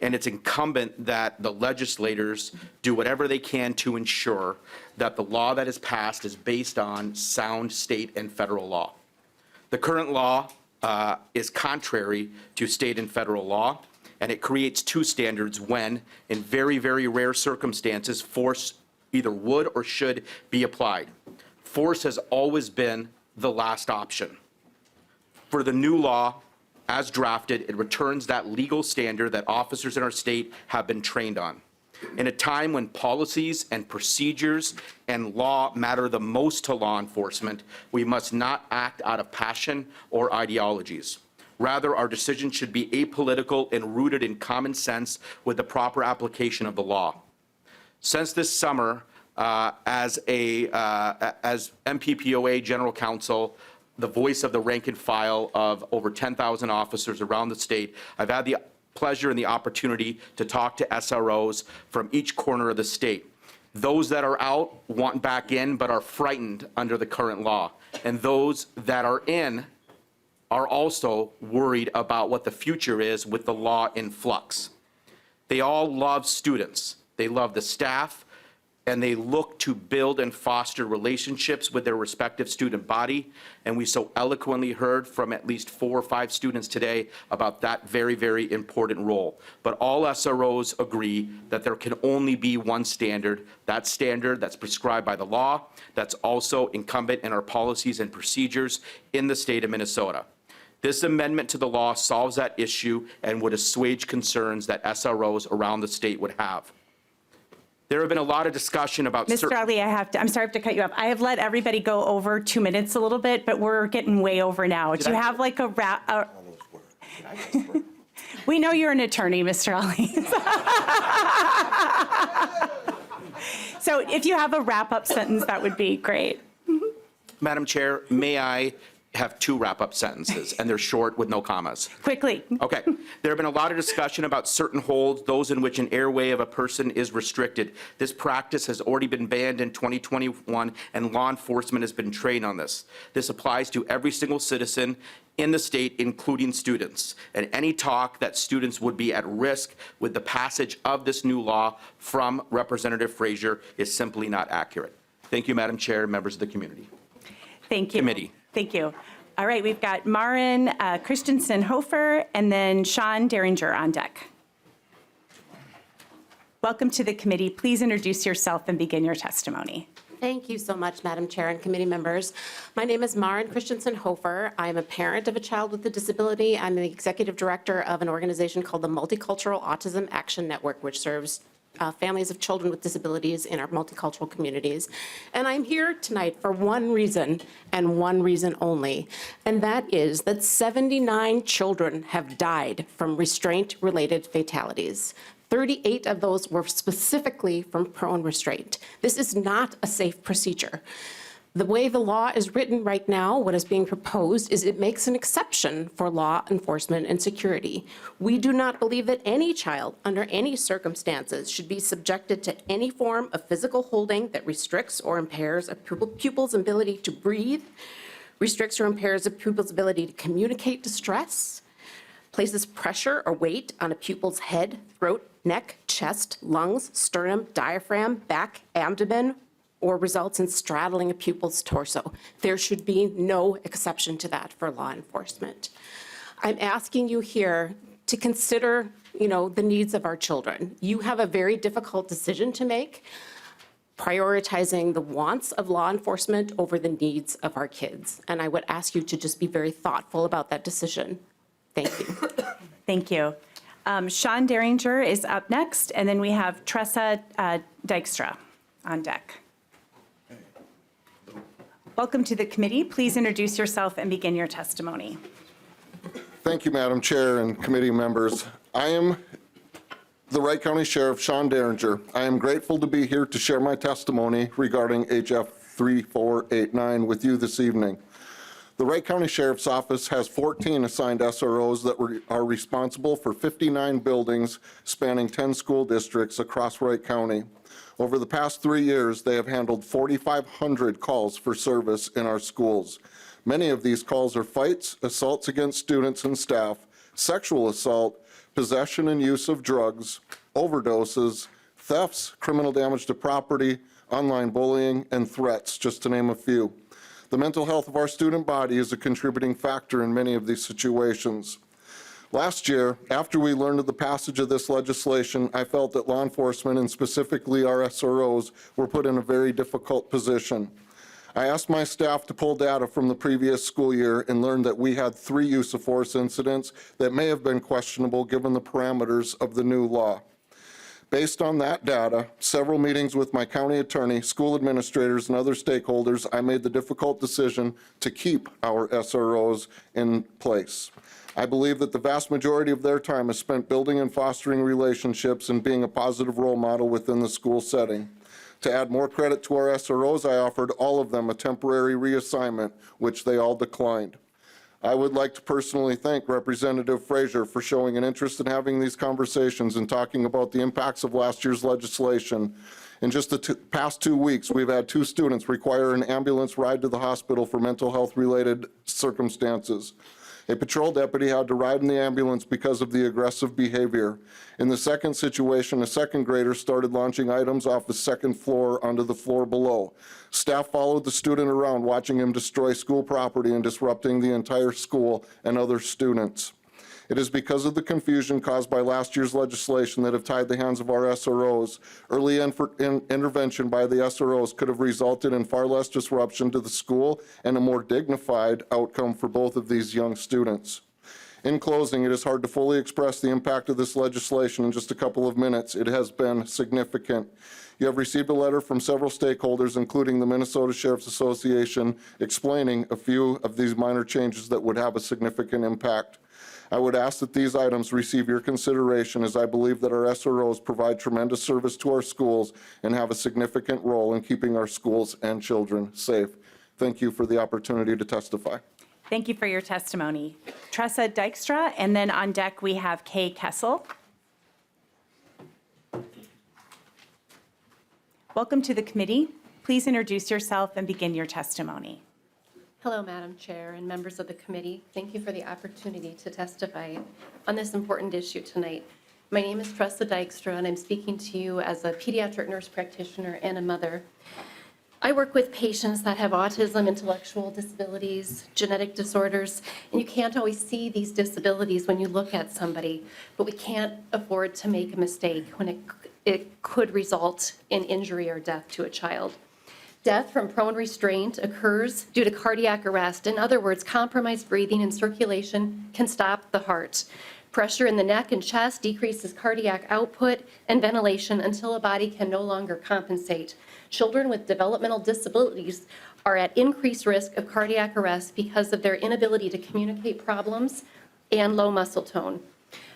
And it's incumbent that the legislators do whatever they can to ensure that the law that is passed is based on sound state and federal law. The current law is contrary to state and federal law, and it creates two standards when, in very, very rare circumstances, force either would or should be applied. Force has always been the last option. For the new law, as drafted, it returns that legal standard that officers in our state have been trained on. In a time when policies and procedures and law matter the most to law enforcement, we must not act out of passion or ideologies. Rather, our decisions should be apolitical and rooted in common sense with the proper application of the law. Since this summer, as MPPOA General Counsel, the voice of the rank and file of over 10,000 officers around the state, I've had the pleasure and the opportunity to talk to SROs from each corner of the state. Those that are out want back in but are frightened under the current law. And those that are in are also worried about what the future is with the law in flux. They all love students. They love the staff, and they look to build and foster relationships with their respective student body. And we so eloquently heard from at least 4 or 5 students today about that very, very important role. But all SROs agree that there can only be one standard, that standard that's prescribed by the law, that's also incumbent in our policies and procedures in the state of Minnesota. This amendment to the law solves that issue and would assuage concerns that SROs around the state would have. There have been a lot of discussion about Mr. Ali, I'm sorry to cut you off. I have let everybody go over 2 minutes a little bit, but we're getting way over now. Do you have like a wrap? We know you're an attorney, Mr. Ali. So if you have a wrap-up sentence, that would be great. Madam Chair, may I have 2 wrap-up sentences, and they're short with no commas. Quickly. Okay. There have been a lot of discussion about certain holds, those in which an airway of a person is restricted. This practice has already been banned in 2021, and law enforcement has been trained on this. This applies to every single citizen in the state, including students. And any talk that students would be at risk with the passage of this new law from Representative Frazier is simply not accurate. Thank you, Madam Chair, members of the community. Thank you. Committee. Thank you. All right, we've got Marin, Christensen, Hofer, and then Shae Daringer on deck. Welcome to the committee. Please introduce yourself and begin your testimony. Thank you so much, Madam Chair and committee members. My name is Marin Christensen Hofer. I'm a parent of a child with a disability. I'm the executive director of an organization called the Multicultural Autism Action Network, which serves families of children with disabilities in our multicultural communities. And I'm here tonight for one reason and one reason only, and that is that 79 children have died from restraint-related fatalities. 38 of those were specifically from prone restraint. This is not a safe procedure. The way the law is written right now, what is being proposed is it makes an exception for law enforcement and security. We do not believe that any child, under any circumstances, should be subjected to any form of physical holding that restricts or impairs a pupil's ability to breathe, restricts or impairs a pupil's ability to communicate distress, places pressure or weight on a pupil's head, throat, neck, chest, lungs, sternum, diaphragm, back, abdomen, or results in straddling a pupil's torso. There should be no exception to that for law enforcement. I'm asking you here to consider, the needs of our children. You have a very difficult decision to make, prioritizing the wants of law enforcement over the needs of our kids. And I would ask you to just be very thoughtful about that decision. Thank you. Thank you. Shae Daringer is up next, and then we have Theresa Dystra on deck. Welcome to the committee. Please introduce yourself and begin your testimony. Thank you, Madam Chair and committee members. I am the Wright County Sheriff Shae Daringer. I am grateful to be here to share my testimony regarding HF 3489 with you this evening. The Wright County Sheriff's Office has 14 assigned SROs that are responsible for 59 buildings spanning 10 school districts across Wright County. Over the past 3 years, they have handled 4,500 calls for service in our schools. Many of these calls are fights, assaults against students and staff, sexual assault, possession and use of drugs, overdoses, thefts, criminal damage to property, online bullying, and threats, just to name a few. The mental health of our student body is a contributing factor in many of these situations. Last year, after we learned of the passage of this legislation, I felt that law enforcement, and specifically our SROs, were put in a very difficult position. I asked my staff to pull data from the previous school year and learned that we had 3 use of force incidents that may have been questionable given the parameters of the new law. Based on that data, several meetings with my county attorney, school administrators, and other stakeholders, I made the difficult decision to keep our SROs in place. I believe that the vast majority of their time is spent building and fostering relationships and being a positive role model within the school setting. To add more credit to our SROs, I offered all of them a temporary reassignment, which they all declined. I would like to personally thank Representative Frazier for showing an interest in having these conversations and talking about the impacts of last year's legislation. In just the past 2 weeks, we've had 2 students require an ambulance ride to the hospital for mental health-related circumstances. A patrol deputy had to ride in the ambulance because of the aggressive behavior. In the second situation, a second grader started launching items off the second floor onto the floor below. Staff followed the student around, watching him destroy school property and disrupting the entire school and other students. It is because of the confusion caused by last year's legislation that have tied the hands of our SROs. Early intervention by the SROs could have resulted in far less disruption to the school and a more dignified outcome for both of these young students. In closing, it is hard to fully express the impact of this legislation in just a couple of minutes. It has been significant. You have received a letter from several stakeholders, including the Minnesota Sheriff's Association, explaining a few of these minor changes that would have a significant impact. I would ask that these items receive your consideration, as I believe that our SROs provide tremendous service to our schools and have a significant role in keeping our schools and children safe. Thank you for the opportunity to testify. Thank you for your testimony. Theresa Dystra, and then on deck we have Kay Kessel. Welcome to the committee. Please introduce yourself and begin your testimony. Hello, Madam Chair and members of the committee. Thank you for the opportunity to testify on this important issue tonight. My name is Theresa Dystra, and I'm speaking to you as a pediatric nurse practitioner and a mother. I work with patients that have autism, intellectual disabilities, genetic disorders, and you can't always see these disabilities when you look at somebody, but we can't afford to make a mistake when it could result in injury or death to a child. Death from prone restraint occurs due to cardiac arrest. In other words, compromised breathing and circulation can stop the heart. Pressure in the neck and chest decreases cardiac output and ventilation until a body can no longer compensate. Children with developmental disabilities are at increased risk of cardiac arrest because of their inability to communicate problems and low muscle tone.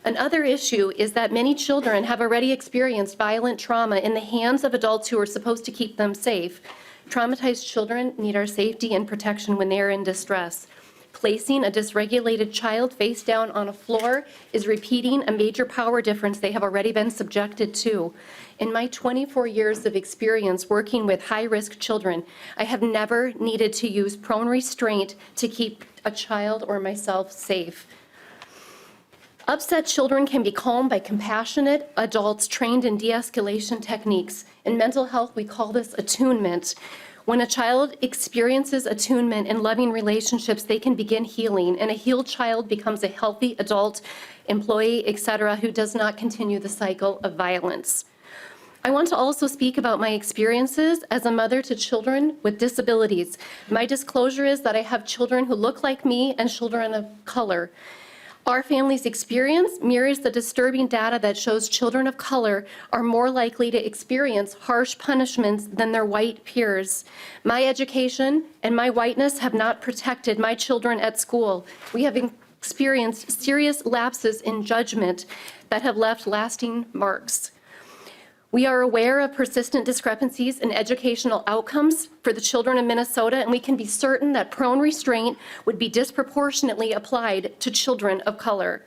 Another issue is that many children have already experienced violent trauma in the hands of adults who are supposed to keep them safe. Traumatized children need our safety and protection when they are in distress. Placing a dysregulated child face down on a floor is repeating a major power difference they have already been subjected to. In my 24 years of experience working with high-risk children, I have never needed to use prone restraint to keep a child or myself safe. Upset children can be calmed by compassionate adults trained in de-escalation techniques. In mental health, we call this attunement. When a child experiences attunement in loving relationships, they can begin healing, and a healed child becomes a healthy adult, employee, etc., who does not continue the cycle of violence. I want to also speak about my experiences as a mother to children with disabilities. My disclosure is that I have children who look like me and children of color. Our family's experience mirrors the disturbing data that shows children of color are more likely to experience harsh punishments than their white peers. My education and my whiteness have not protected my children at school. We have experienced serious lapses in judgment that have left lasting marks. We are aware of persistent discrepancies in educational outcomes for the children of Minnesota, and we can be certain that prone restraint would be disproportionately applied to children of color.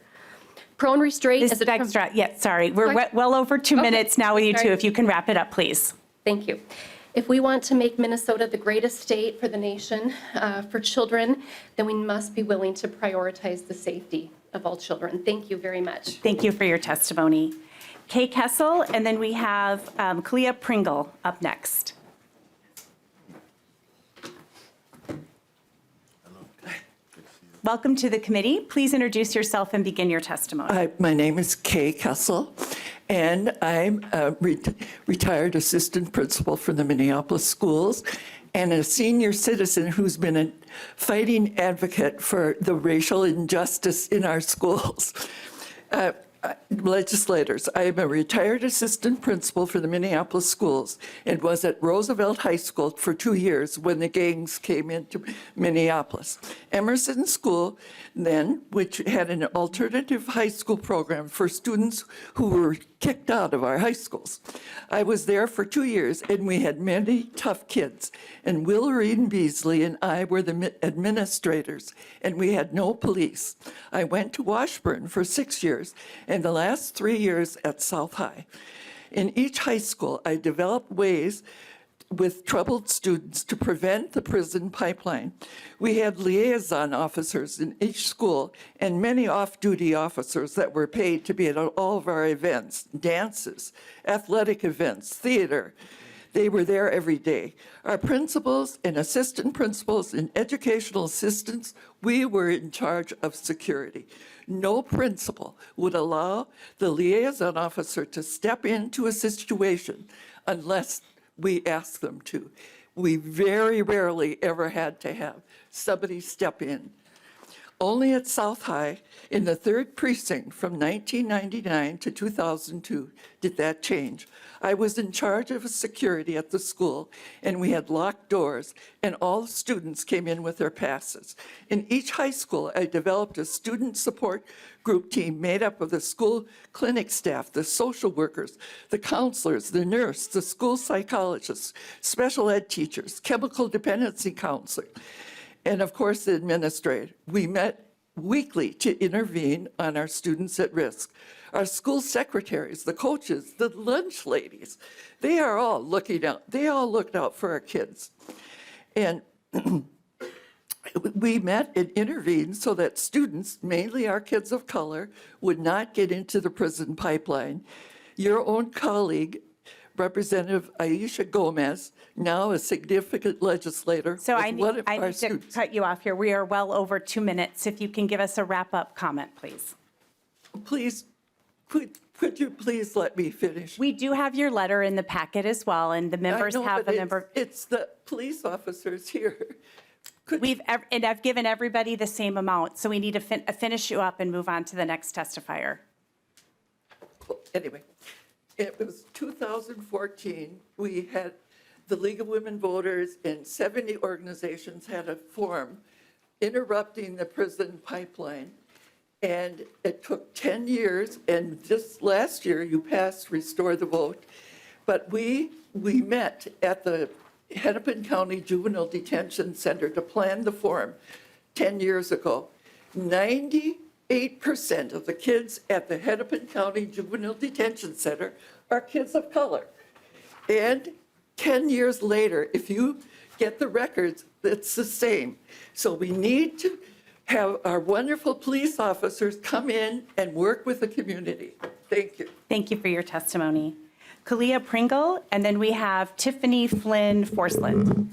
Prone restraint Ms. is a Dykstra, yes, sorry. We're Sorry. well over 2 minutes now with you two. Sorry. If you can wrap it up, please. Thank you. If we want to make Minnesota the greatest state for the nation, for children, then we must be willing to prioritize the safety of all children. Thank you very much. Thank you for your testimony. Kay Kessel, and then we have Katherine Pringle up next. Welcome to the committee. Please introduce yourself and begin your testimony. Hi, my name is Kay Kessel, and I'm a retired assistant principal for the Minneapolis schools and a senior citizen who's been a fighting advocate for the racial injustice in our schools. Legislators, I am a retired assistant principal for the Minneapolis schools and was at Roosevelt High School for 2 years when the gangs came into Minneapolis. Emerson School then, which had an alternative high school program for students who were kicked out of our high schools. I was there for 2 years and we had many tough kids. And Willerine Beasley and I were the administrators and we had no police. I went to Washburn for 6 years and the last 3 years at South High. In each high school, I developed ways with troubled students to prevent the prison pipeline. We had liaison officers in each school and many off-duty officers that were paid to be at all of our events, dances, athletic events, theater. They were there every day. Our principals and assistant principals and educational assistants, we were in charge of security. No principal would allow the liaison officer to step into a situation unless we asked them to. We very rarely ever had to have somebody step in. Only at South High, in the 3rd precinct from 1999 to 2002, did that change. I was in charge of security at the school, and we had locked doors, and all the students came in with their passes. In each high school, I developed a student support group team made up of the school clinic staff, the social workers, the counselors, the nurse, the school psychologists, special ed teachers, chemical dependency counselor, and of course the administrator. We met weekly to intervene on our students at risk. Our school secretaries, the coaches, the lunch ladies, they are all looking out. They all looked out for our kids. And we met and intervened so that students, mainly our kids of color, would not get into the prison pipeline. Your own colleague, Representative Aisha Gomez, now a significant legislator. So I was need one of our to students. cut you off here. We are well over 2 minutes. If you can give us a wrap-up comment, please. Please, could you please let me finish? We do have your letter in the packet as well, and the members I know, have but a member. It's the police officers here. And I've given everybody the same amount, so we need to finish you up and move on to the next testifier. Well, anyway, it was 2014. We had the League of Women Voters and 70 organizations had a forum interrupting the prison pipeline. And it took 10 years, and just last year you passed Restore the Vote. But we met at the Hennepin County Juvenile Detention Center to plan the forum 10 years ago. 98% of the kids at the Hennepin County Juvenile Detention Center are kids of color. And 10 years later, if you get the records, it's the same. So we need to have our wonderful police officers come in and work with the community. Thank you. Thank you for your testimony. Katherine Pringle, and then we have Tiffany, Flynn, Forsland.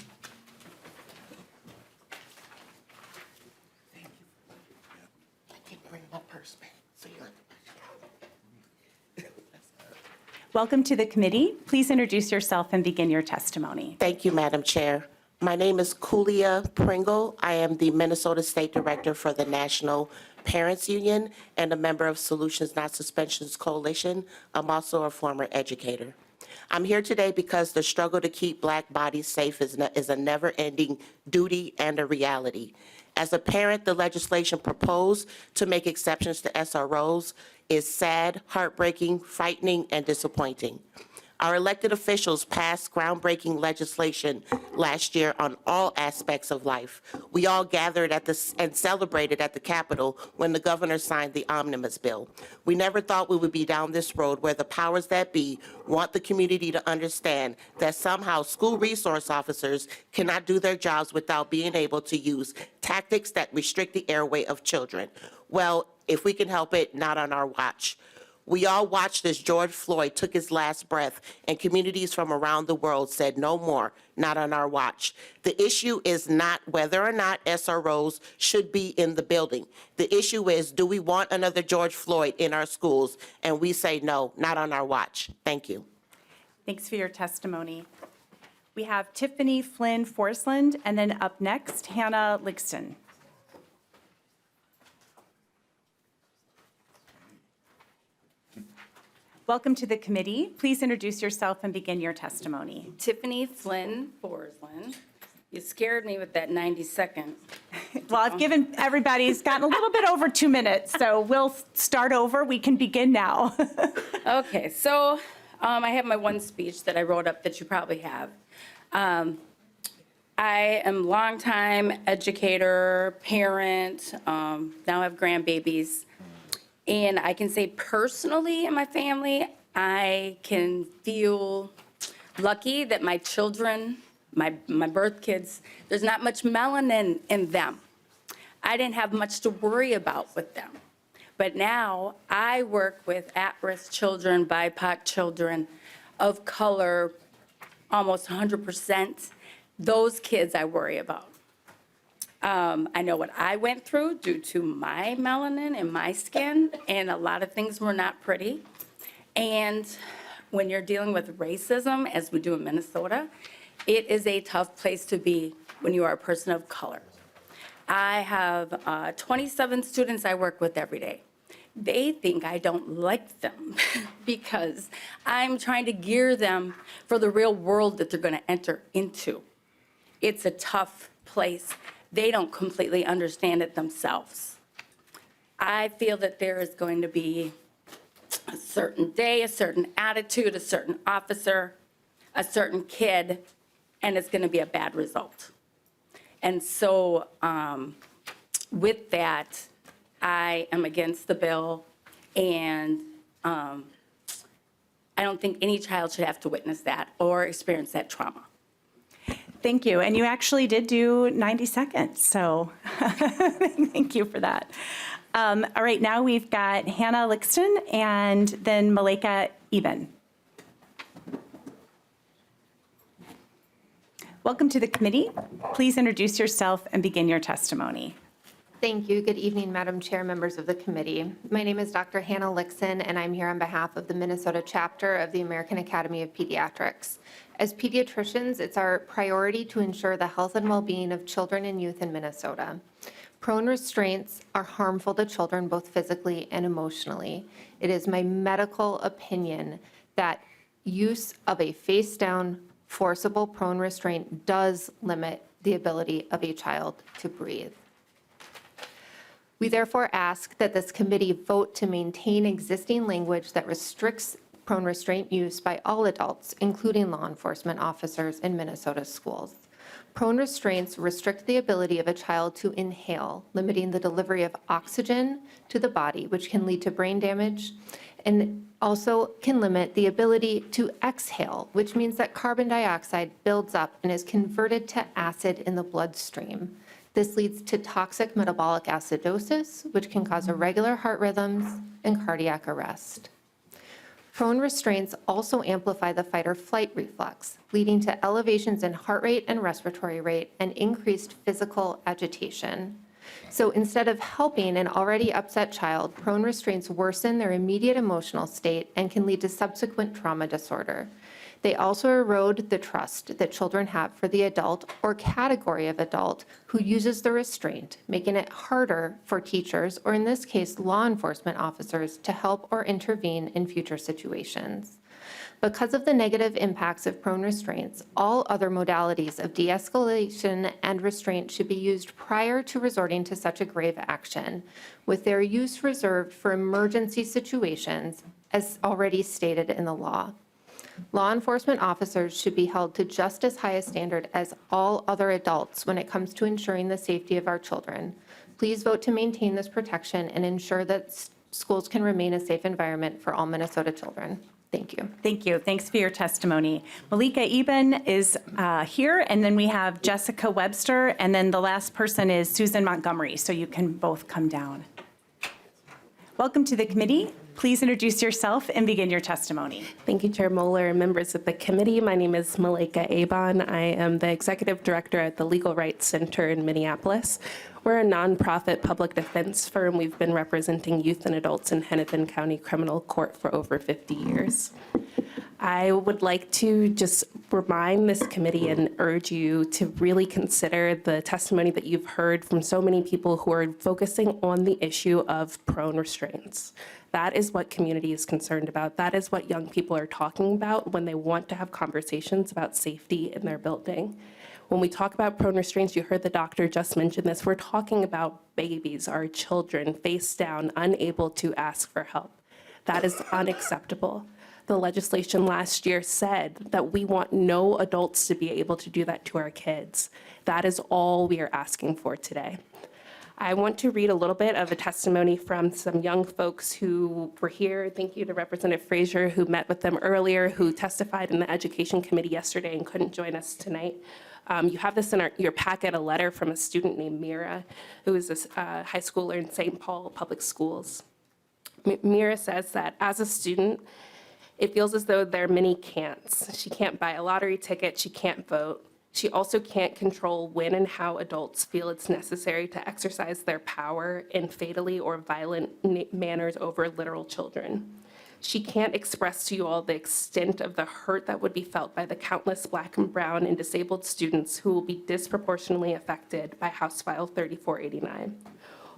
Welcome to the committee. Please introduce yourself and begin your testimony. Thank you, Madam Chair. My name is Kulia Pringle. I am the Minnesota State Director for the National Parents Union and a member of Solutions Not Suspensions Coalition. I'm also a former educator. I'm here today because the struggle to keep Black bodies safe is a never-ending duty and a reality. As a parent, the legislation proposed to make exceptions to SROs is sad, heartbreaking, frightening, and disappointing. Our elected officials passed groundbreaking legislation last year on all aspects of life. We all gathered and celebrated at the Capitol when the governor signed the omnibus bill. We never thought we would be down this road where the powers that be want the community to understand that somehow school resource officers cannot do their jobs without being able to use tactics that restrict the airway of children. Well, if we can help it, not on our watch. We all watched as George Floyd took his last breath, and communities from around the world said no more, not on our watch. The issue is not whether or not SROs should be in the building. The issue is, do we want another George Floyd in our schools? And we say no, not on our watch. Thank you. Thanks for your testimony. We have Tiffany, Flynn, Forsland, and then up next, Hannah Lixen. Welcome to the committee. Please introduce yourself and begin your testimony. Tiffany Flynn Forsland. You scared me with that 90-second. Well, I've given everybody, it's gotten a little bit over 2 minutes, so we'll start over. We can begin now. Okay, so I have my one speech that I wrote up that you probably have. I am longtime educator, parent, now have grandbabies. And I can say personally in my family, I can feel lucky that my children, my birth kids, there's not much melanin in them. I didn't have much to worry about with them. But now I work with at-risk children, BIPOC children of color, almost 100%. Those kids I worry about. I know what I went through due to my melanin and my skin, and a lot of things were not pretty. And when you're dealing with racism, as we do in Minnesota, it is a tough place to be when you are a person of color. I have 27 students I work with every day. They think I don't like them because I'm trying to gear them for the real world that they're going to enter into. It's a tough place. They don't completely understand it themselves. I feel that there is going to be a certain day, a certain attitude, a certain officer, a certain kid, and it's going to be a bad result. And so with that, I am against the bill, and I don't think any child should have to witness that or experience that trauma. Thank you. And you actually did do 90 seconds, so thank you for that. All right, now we've got Hannah Lixen and then Malika Eben. Welcome to the committee. Please introduce yourself and begin your testimony. Thank you. Good evening, Madam Chair, members of the committee. My name is Dr. Hannah Lixen, and I'm here on behalf of the Minnesota chapter of the American Academy of Pediatrics. As pediatricians, it's our priority to ensure the health and well-being of children and youth in Minnesota. Prone restraints are harmful to children both physically and emotionally. It is my medical opinion that use of a face-down, forcible prone restraint does limit the ability of a child to breathe. We therefore ask that this committee vote to maintain existing language that restricts prone restraint use by all adults, including law enforcement officers in Minnesota schools. Prone restraints restrict the ability of a child to inhale, limiting the delivery of oxygen to the body, which can lead to brain damage, and also can limit the ability to exhale, which means that carbon dioxide builds up and is converted to acid in the bloodstream. This leads to toxic metabolic acidosis, which can cause irregular heart rhythms and cardiac arrest. Prone restraints also amplify the fight or flight reflex, leading to elevations in heart rate and respiratory rate and increased physical agitation. So instead of helping an already upset child, prone restraints worsen their immediate emotional state and can lead to subsequent trauma disorder. They also erode the trust that children have for the adult or category of adult who uses the restraint, making it harder for teachers, or in this case, law enforcement officers, to help or intervene in future situations. Because of the negative impacts of prone restraints, all other modalities of de-escalation and restraint should be used prior to resorting to such a grave action, with their use reserved for emergency situations, as already stated in the law. Law enforcement officers should be held to just as high a standard as all other adults when it comes to ensuring the safety of our children. Please vote to maintain this protection and ensure that schools can remain a safe environment for all Minnesota children. Thank you. Thank you. Thanks for your testimony. Malika Eben is here, and then we have Jessica Webster, and then the last person is Susan Montgomery, so you can both come down. Welcome to the committee. Please introduce yourself and begin your testimony. Thank you, Chair Moeller and members of the committee. My name is Malika Eben. I am the Executive Director at the Legal Rights Center in Minneapolis. We're a nonprofit public defense firm. We've been representing youth and adults in Hennepin County Criminal Court for over 50 years. I would like to just remind this committee and urge you to really consider the testimony that you've heard from so many people who are focusing on the issue of prone restraints. That is what community is concerned about. That is what young people are talking about when they want to have conversations about safety in their building. When we talk about prone restraints, you heard the doctor just mention this, we're talking about babies, our children, face down, unable to ask for help. That is unacceptable. The legislation last year said that we want no adults to be able to do that to our kids. That is all we are asking for today. I want to read a little bit of a testimony from some young folks who were here. Thank you to Representative Frazier, who met with them earlier, who testified in the Education Committee yesterday and couldn't join us tonight. You have this in your packet, a letter from a student named Mira, who is a high schooler in St. Paul Public Schools. Mira says that as a student, it feels as though there are many can'ts. She can't buy a lottery ticket, she can't vote. She also can't control when and how adults feel it's necessary to exercise their power in fatally or violent manners over literal children. She can't express to you all the extent of the hurt that would be felt by the countless Black and brown and disabled students who will be disproportionately affected by House File 3489.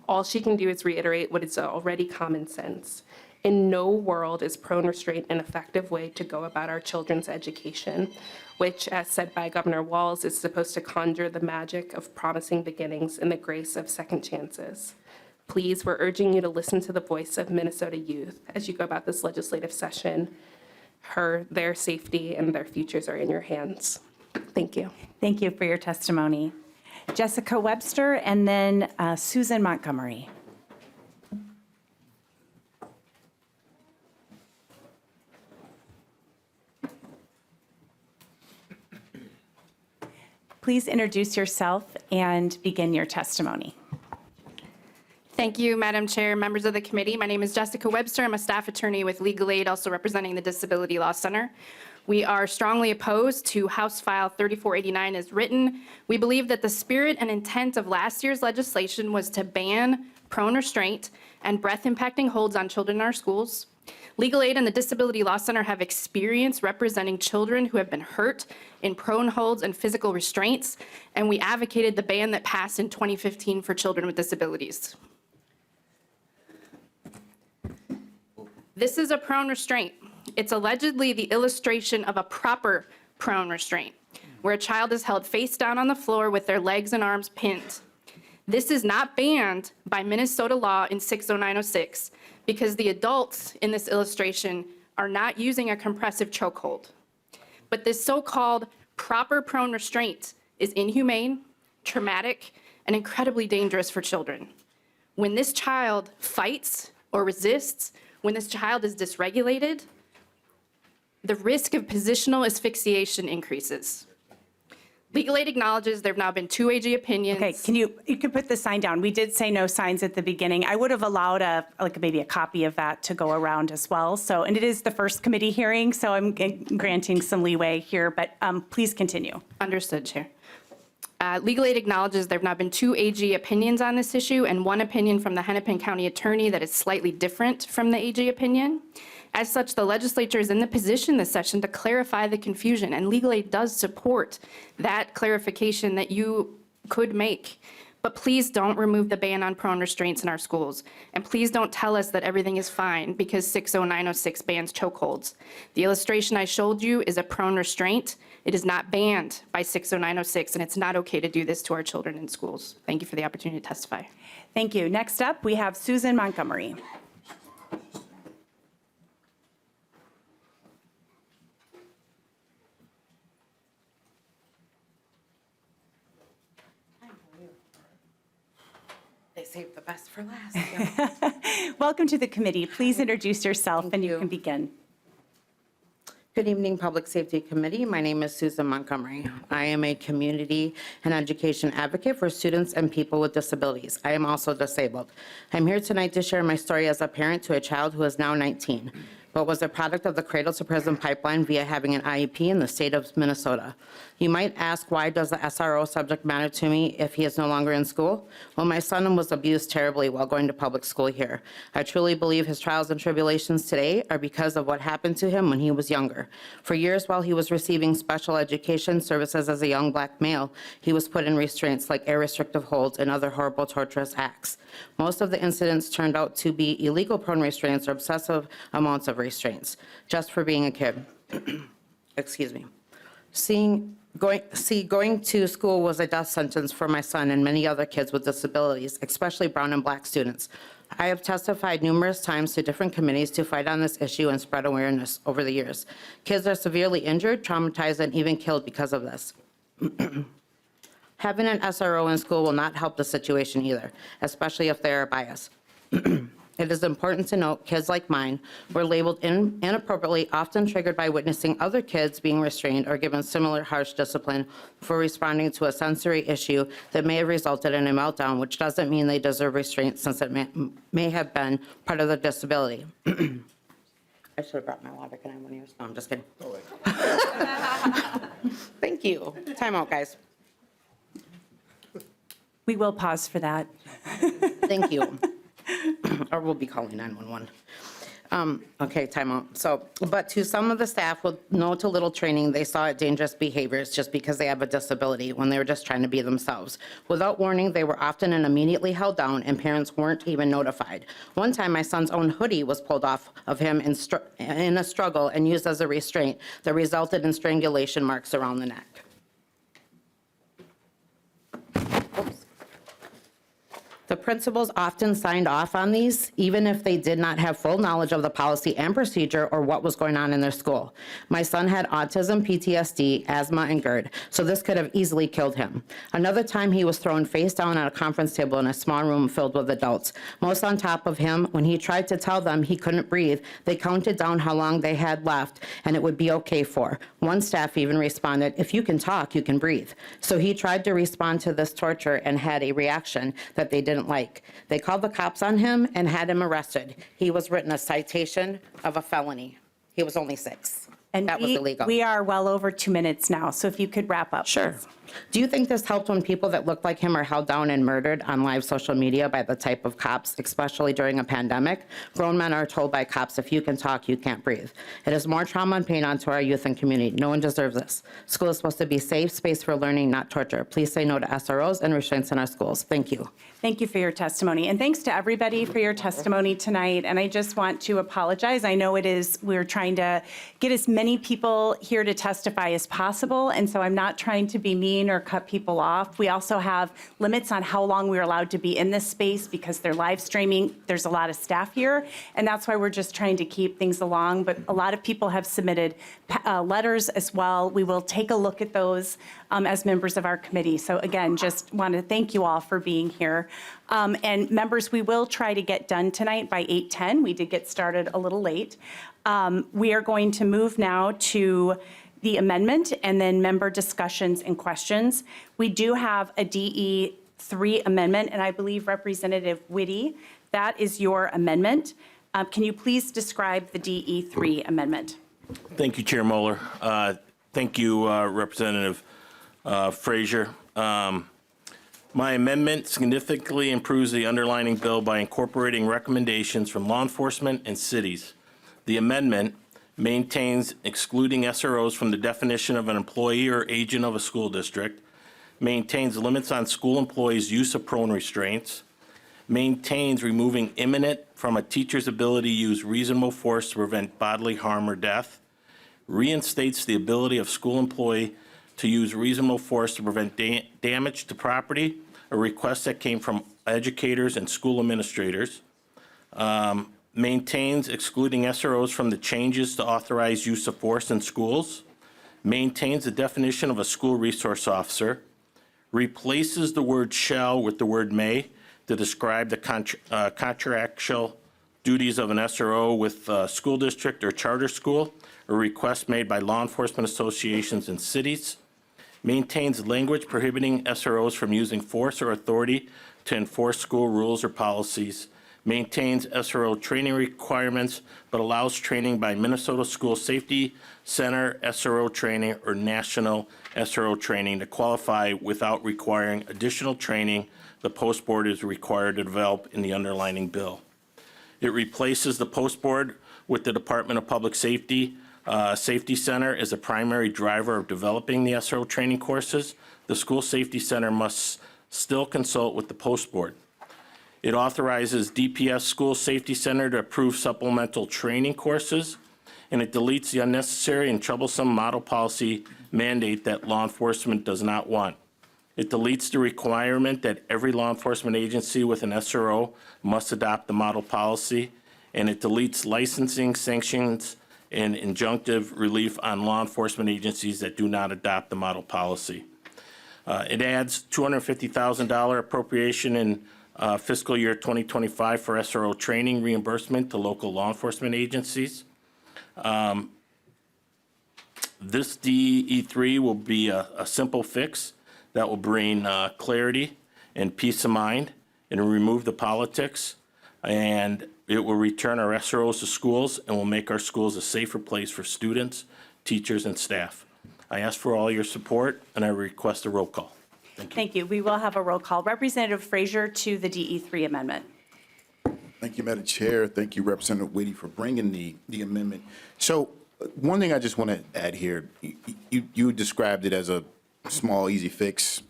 All she can do is reiterate what is already common sense. In no world is prone restraint an effective way to go about our children's education, which, as said by Governor Walz, is supposed to conjure the magic of promising beginnings and the grace of second chances. Please, we're urging you to listen to the voice of Minnesota youth as you go about this legislative session. Their safety and their futures are in your hands. Thank you. Thank you for your testimony. Jessica Webster, and then Susan Montgomery. Please introduce yourself and begin your testimony. Thank you, Madam Chair, members of the committee. My name is Jessica Webster. I'm a staff attorney with Legal Aid, also representing the Disability Law Center. We are strongly opposed to House File 3489 as written. We believe that the spirit and intent of last year's legislation was to ban prone restraint and breath-impacting holds on children in our schools. Legal Aid and the Disability Law Center have experience representing children who have been hurt in prone holds and physical restraints, and we advocated the ban that passed in 2015 for children with disabilities. This is a prone restraint. It's allegedly the illustration of a proper prone restraint, where a child is held face down on the floor with their legs and arms pinned. This is not banned by Minnesota law in 60906 because the adults in this illustration are not using a compressive chokehold. But this so-called proper prone restraint is inhumane, traumatic, and incredibly dangerous for children. When this child fights or resists, when this child is dysregulated, the risk of positional asphyxiation increases. Legal Aid acknowledges there have now been 2 AG opinions. Okay, you can put the sign down. We did say no signs at the beginning. I would have allowed maybe a copy of that to go around as well. So, and it is the first committee hearing, so I'm granting some leeway here, but please continue. Understood, Chair. Legal Aid acknowledges there have now been 2 AG opinions on this issue and 1 opinion from the Hennepin County Attorney that is slightly different from the AG opinion. As such, the legislature is in the position this session to clarify the confusion, and legal aid does support that clarification that you could make. But please don't remove the ban on prone restraints in our schools. And please don't tell us that everything is fine because 60906 bans chokeholds. The illustration I showed you is a prone restraint. It is not banned by 60906, and it's not okay to do this to our children in schools. Thank you for the opportunity to testify. Thank you. Next up, we have Susan Montgomery. They saved the best for last. Welcome to the committee. Please introduce yourself and you can begin. Good evening, Public Safety Committee. My name is Susan Montgomery. I am a community and education advocate for students and people with disabilities. I am also disabled. I'm here tonight to share my story as a parent to a child who is now 19, but was a product of the cradle to prison pipeline via having an IEP in the state of Minnesota. You might ask, why does the SRO subject matter to me if he is no longer in school? Well, my son was abused terribly while going to public school here. I truly believe his trials and tribulations today are because of what happened to him when he was younger. For years while he was receiving special education services as a young black male, he was put in restraints like air restrictive holds and other horrible torturous acts. Most of the incidents turned out to be illegal prone restraints or excessive amounts of restraints, just for being a kid. Excuse me. Going to school was a death sentence for my son and many other kids with disabilities, especially brown and black students. I have testified numerous times to different committees to fight on this issue and spread awareness over the years. Kids are severely injured, traumatized, and even killed because of this. Having an SRO in school will not help the situation either, especially if they are biased. It is important to note kids like mine were labeled inappropriately, often triggered by witnessing other kids being restrained or given similar harsh discipline for responding to a sensory issue that may have resulted in a meltdown, which doesn't mean they deserve restraint since it may have been part of their disability. I should have brought my water. Can I have one of yours? No, I'm just kidding. Thank you. Time out, guys. We will pause for that. Thank you. Or we'll be calling 911. Okay, time out. So, but to some of the staff with no to little training, they saw it dangerous behaviors just because they have a disability when they were just trying to be themselves. Without warning, they were often and immediately held down, and parents weren't even notified. One time, my son's own hoodie was pulled off of him in a struggle and used as a restraint that resulted in strangulation marks around the neck. The principals often signed off on these, even if they did not have full knowledge of the policy and procedure or what was going on in their school. My son had autism, PTSD, asthma, and GERD, so this could have easily killed him. Another time, he was thrown face down at a conference table in a small room filled with adults. Most on top of him, when he tried to tell them he couldn't breathe, they counted down how long they had left and it would be okay for. One staff even responded, "If you can talk, you can breathe." So he tried to respond to this torture and had a reaction that they didn't like. They called the cops on him and had him arrested. He was written a citation of a felony. He was only 6. And that was illegal. We are well over 2 minutes now, so if you could wrap up. Sure. Please. Do you think this helped when people that look like him are held down and murdered on live social media by the type of cops, especially during a pandemic? Grown men are told by cops, if you can talk, you can't breathe. It is more trauma and pain onto our youth and community. No one deserves this. School is supposed to be a safe space for learning, not torture. Please say no to SROs and restraints in our schools. Thank you. Thank you for your testimony. And thanks to everybody for your testimony tonight. And I just want to apologize. I know we're trying to get as many people here to testify as possible. And so I'm not trying to be mean or cut people off. We also have limits on how long we're allowed to be in this space because they're live streaming. There's a lot of staff here. And that's why we're just trying to keep things along. But a lot of people have submitted letters as well. We will take a look at those as members of our committee. So again, just want to thank you all for being here. And members, we will try to get done tonight by 8:10. We did get started a little late. We are going to move now to the amendment and then member discussions and questions. We do have a DE3 amendment, and I believe Representative Whitty, that is your amendment. Can you please describe the DE3 amendment? Thank you, Chair Moeller. Thank you, Representative Frazier. My amendment significantly improves the underlying bill by incorporating recommendations from law enforcement and cities The amendment maintains excluding SROs from the definition of an employee or agent of a school district, maintains limits on school employees' use of prone restraints, maintains removing imminent from a teacher's ability to use reasonable force to prevent bodily harm or death, reinstates the ability of school employee to use reasonable force to prevent damage to property, a request that came from educators and school administrators, maintains excluding SROs from the changes to authorize use of force in schools, maintains the definition of a school resource officer, replaces the word shall with the word may to describe the contractual duties of an SRO with a school district or charter school, a request made by law enforcement associations in cities, maintains language prohibiting SROs from using force or authority to enforce school rules or policies, maintains SRO training requirements, but allows training by Minnesota School Safety Center SRO training or national SRO training to qualify without requiring additional training the post board is required to develop in the underlining bill. It replaces the post board with the Department of Public Safety Safety Center as a primary driver of developing the SRO training courses. The School Safety Center must still consult with the post board. It authorizes DPS School Safety Center to approve supplemental training courses, and it deletes the unnecessary and troublesome model policy mandate that law enforcement does not want. It deletes the requirement that every law enforcement agency with an SRO must adopt the model policy, and it deletes licensing, sanctions, and injunctive relief on law enforcement agencies that do not adopt the model policy. It adds $250,000 appropriation in fiscal year 2025 for SRO training reimbursement to local law enforcement agencies. This DE3 will be a simple fix that will bring clarity and peace of mind and remove the politics, and it will return our SROs to schools and will make our schools a safer place for students, teachers, and staff. I ask for all your support, and I request a roll call. Thank you. We will have a roll call. Representative Frazier to the DE3 amendment. Thank you, Madam Chair. Thank you, Representative Whitty, for bringing the amendment. So one thing I just want to add here, you described it as a small, easy fix,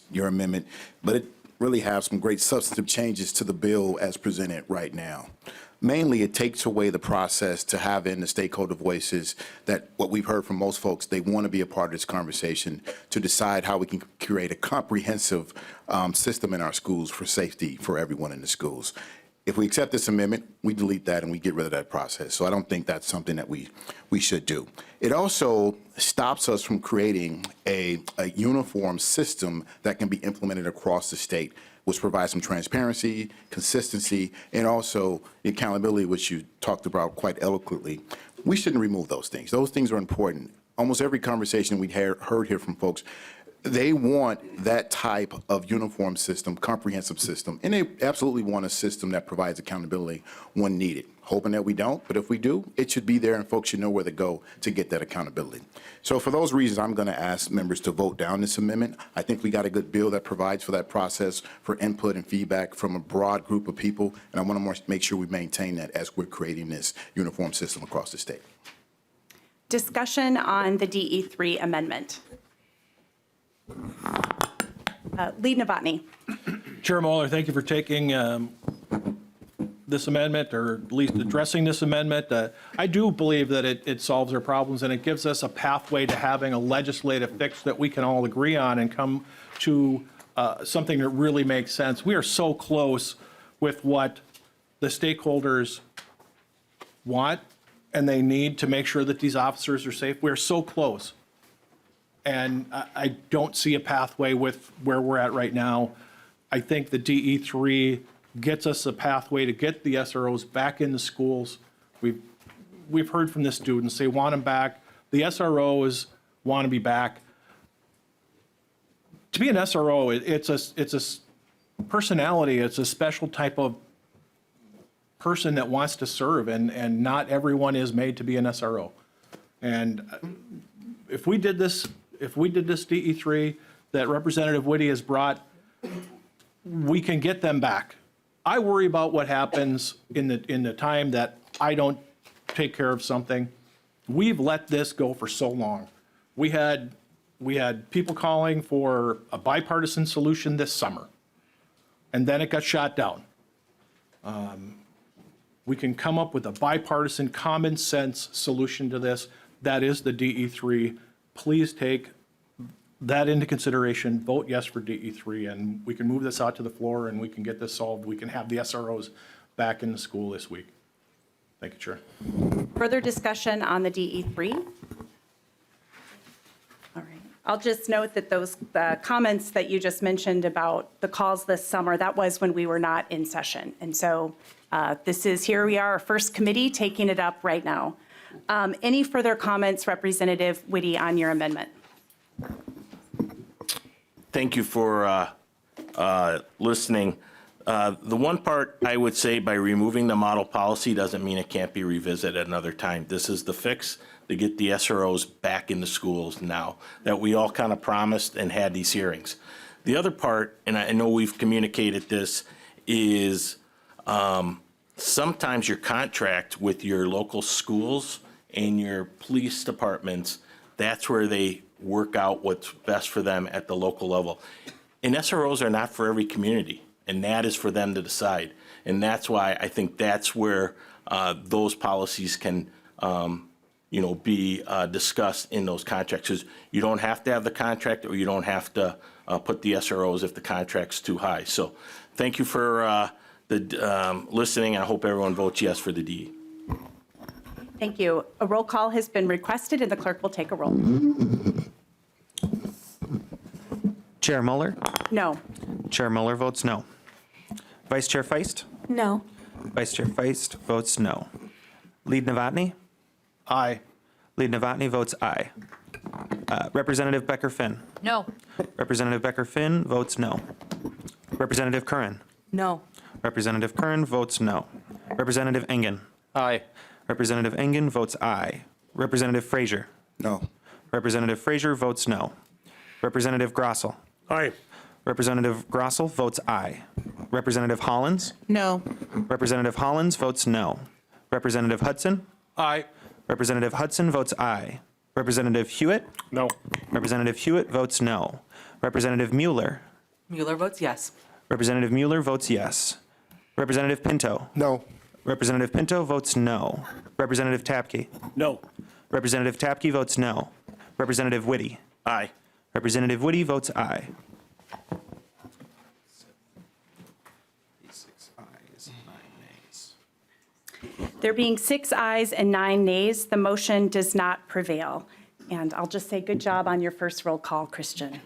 your amendment, but it really has some great substantive changes to the bill as presented right now. Mainly, it takes away the process to have in the stakeholder voices that what we've heard from most folks, they want to be a part of this conversation to decide how we can create a comprehensive system in our schools for safety for everyone in the schools. If we accept this amendment, we delete that and we get rid of that process. So I don't think that's something that we should do. It also stops us from creating a uniform system that can be implemented across the state, which provides some transparency, consistency, and also the accountability, which you talked about quite eloquently. We shouldn't remove those things. Those things are important. Almost every conversation we heard here from folks, they want that type of uniform system, comprehensive system, and they absolutely want a system that provides accountability when needed. Hoping that we don't, but if we do, it should be there and folks should know where to go to get that accountability. So for those reasons, I'm going to ask members to vote down this amendment. I think we got a good bill that provides for that process for input and feedback from a broad group of people, and I want to make sure we maintain that as we're creating this uniform system across the state. Discussion on the DE3 amendment. Lead Novotny. Chair Moeller, thank you for taking this amendment, or at least addressing this amendment. I do believe that it solves our problems and it gives us a pathway to having a legislative fix that we can all agree on and come to something that really makes sense. We are so close with what the stakeholders want and they need to make sure that these officers are safe. We're so close. And I don't see a pathway with where we're at right now. I think the DE3 gets us a pathway to get the SROs back in the schools. We've heard from the students, they want them back. The SROs want to be back. To be an SRO, it's a personality, it's a special type of person that wants to serve, and not everyone is made to be an SRO. And if we did this DE3 that Representative Whitty has brought, we can get them back. I worry about what happens in the time that I don't take care of something. We've let this go for so long. We had people calling for a bipartisan solution this summer, and then it got shot down. We can come up with a bipartisan, common sense solution to this. That is the DE3. Please take that into consideration, vote yes for DE3, and we can move this out to the floor and we can get this solved. We can have the SROs back in the school this week. Thank you, Chair. Further discussion on the DE3? All right. I'll just note that those comments that you just mentioned about the calls this summer, that was when we were not in session. And so here we are, our first committee taking it up right now. Any further comments, Representative Whitty, on your amendment? Thank you for listening. The one part I would say, by removing the model policy doesn't mean it can't be revisited at another time. This is the fix to get the SROs back in the schools now that we all kind of promised and had these hearings. The other part, and I know we've communicated this, is sometimes your contract with your local schools and your police departments, that's where they work out what's best for them at the local level. And SROs are not for every community, and that is for them to decide. And that's why I think that's where those policies can, be discussed in those contracts. Because you don't have to have the contract, or you don't have to put the SROs if the contract's too high. So thank you for listening, and I hope everyone votes yes for the DE. Thank you. A roll call has been requested, and the clerk will take a roll. Chair Mueller? No. Chair Mueller votes no. Vice Chair Feist? No. Vice Chair Feist votes no. Lead Novotny? Aye. Lead Novotny votes aye. Representative Becker-Finn? No. Representative Becker-Finn votes no. Representative Curran? No. Representative Curran votes no. Representative Engen? Aye. Representative Engen votes aye. Representative Frazier? No. Representative Frazier votes no. Representative Grossel? Aye. Representative Grossel votes aye. Representative Hollins? No. Representative Hollins votes no. Representative Hudson? Aye. Representative Hudson votes aye. Representative Hewitt? No. Representative Hewitt votes no. Representative Mueller? Mueller votes yes. Representative Mueller votes yes. Representative Pinto? No. Representative Pinto votes no. Representative Tapke? No. Representative Tapke votes no. Representative Whitty? Aye. Representative Whitty votes aye. 6 ayes, 9 nays. There being 6 ayes and 9 nays, the motion does not prevail. And I'll just say good job on your first roll call, Christian.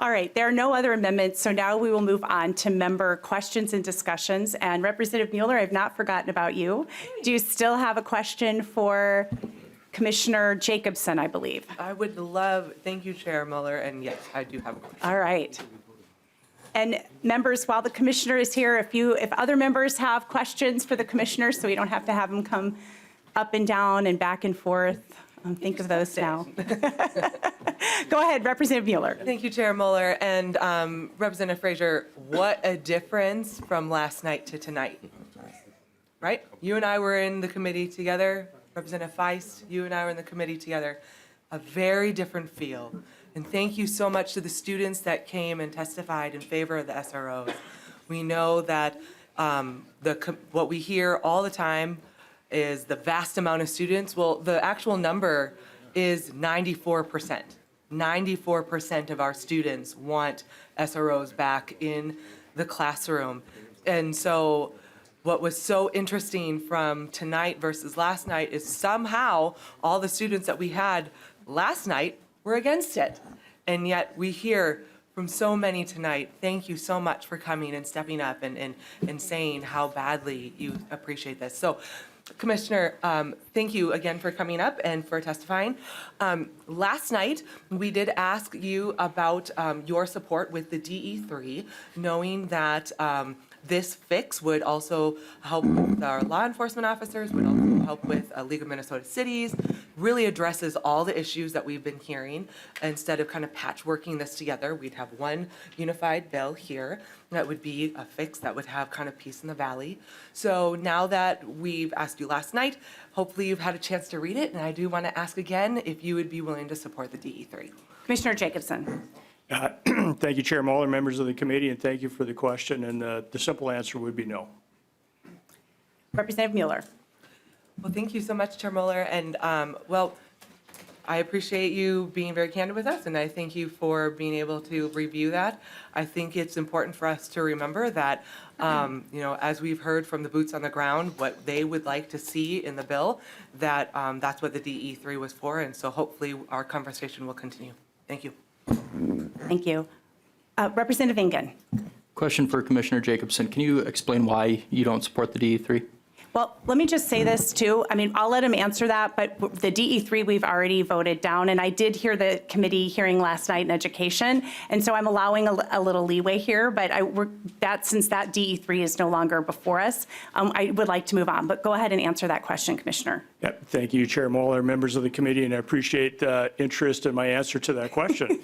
All right, there are no other amendments, so now we will move on to member questions and discussions. And Representative Mueller, I've not forgotten about you. Do you still have a question for Commissioner Jacobson, I believe? I would love, thank you, Chair Mueller, and yes, I do have a question. All right. And members, while the commissioner is here, if other members have questions for the commissioner, so we don't have to have them come up and down and back and forth, think of those now. Go ahead, Representative Mueller. Thank you, Chair Mueller, and Representative Frazier, what a difference from last night to tonight, right? You and I were in the committee together. Representative Feist, you and I were in the committee together. A very different feel. And thank you so much to the students that came and testified in favor of the SROs. We know that what we hear all the time is the vast amount of students. Well, the actual number is 94%. 94% of our students want SROs back in the classroom. And so what was so interesting from tonight versus last night is somehow all the students that we had last night were against it. And yet we hear from so many tonight, thank you so much for coming and stepping up and saying how badly you appreciate this. So, Commissioner, thank you again for coming up and for testifying. Last night, we did ask you about your support with the DE3, knowing that this fix would also help with our law enforcement officers, would also help with League of Minnesota Cities, really addresses all the issues that we've been hearing. Instead of kind of patchworking this together, we'd have one unified bill here that would be a fix that would have kind of peace in the valley. So now that we've asked you last night, hopefully you've had a chance to read it, and I do want to ask again if you would be willing to support the DE3. Commissioner Jacobson. Thank you, Chair Muller, members of the committee, and thank you for the question. And the simple answer would be no. Representative Mueller. Well, thank you so much, Chair Muller. And, well, I appreciate you being very candid with us, and I thank you for being able to review that. I think it's important for us to remember that, as we've heard from the boots on the ground, what they would like to see in the bill, that that's what the DE3 was for, and so hopefully our conversation will continue. Thank you. Thank you. Representative Engen. Question for Commissioner Jacobson. Can you explain why you don't support the DE3? Well, let me just say this too. I mean, I'll let him answer that, but the DE3 we've already voted down, and I did hear the committee hearing last night in education, and so I'm allowing a little leeway here, but since that DE3 is no longer before us, I would like to move on, but go ahead and answer that question, Commissioner. Yep. Thank you, Chair Muller, members of the committee, and I appreciate the interest in my answer to that question.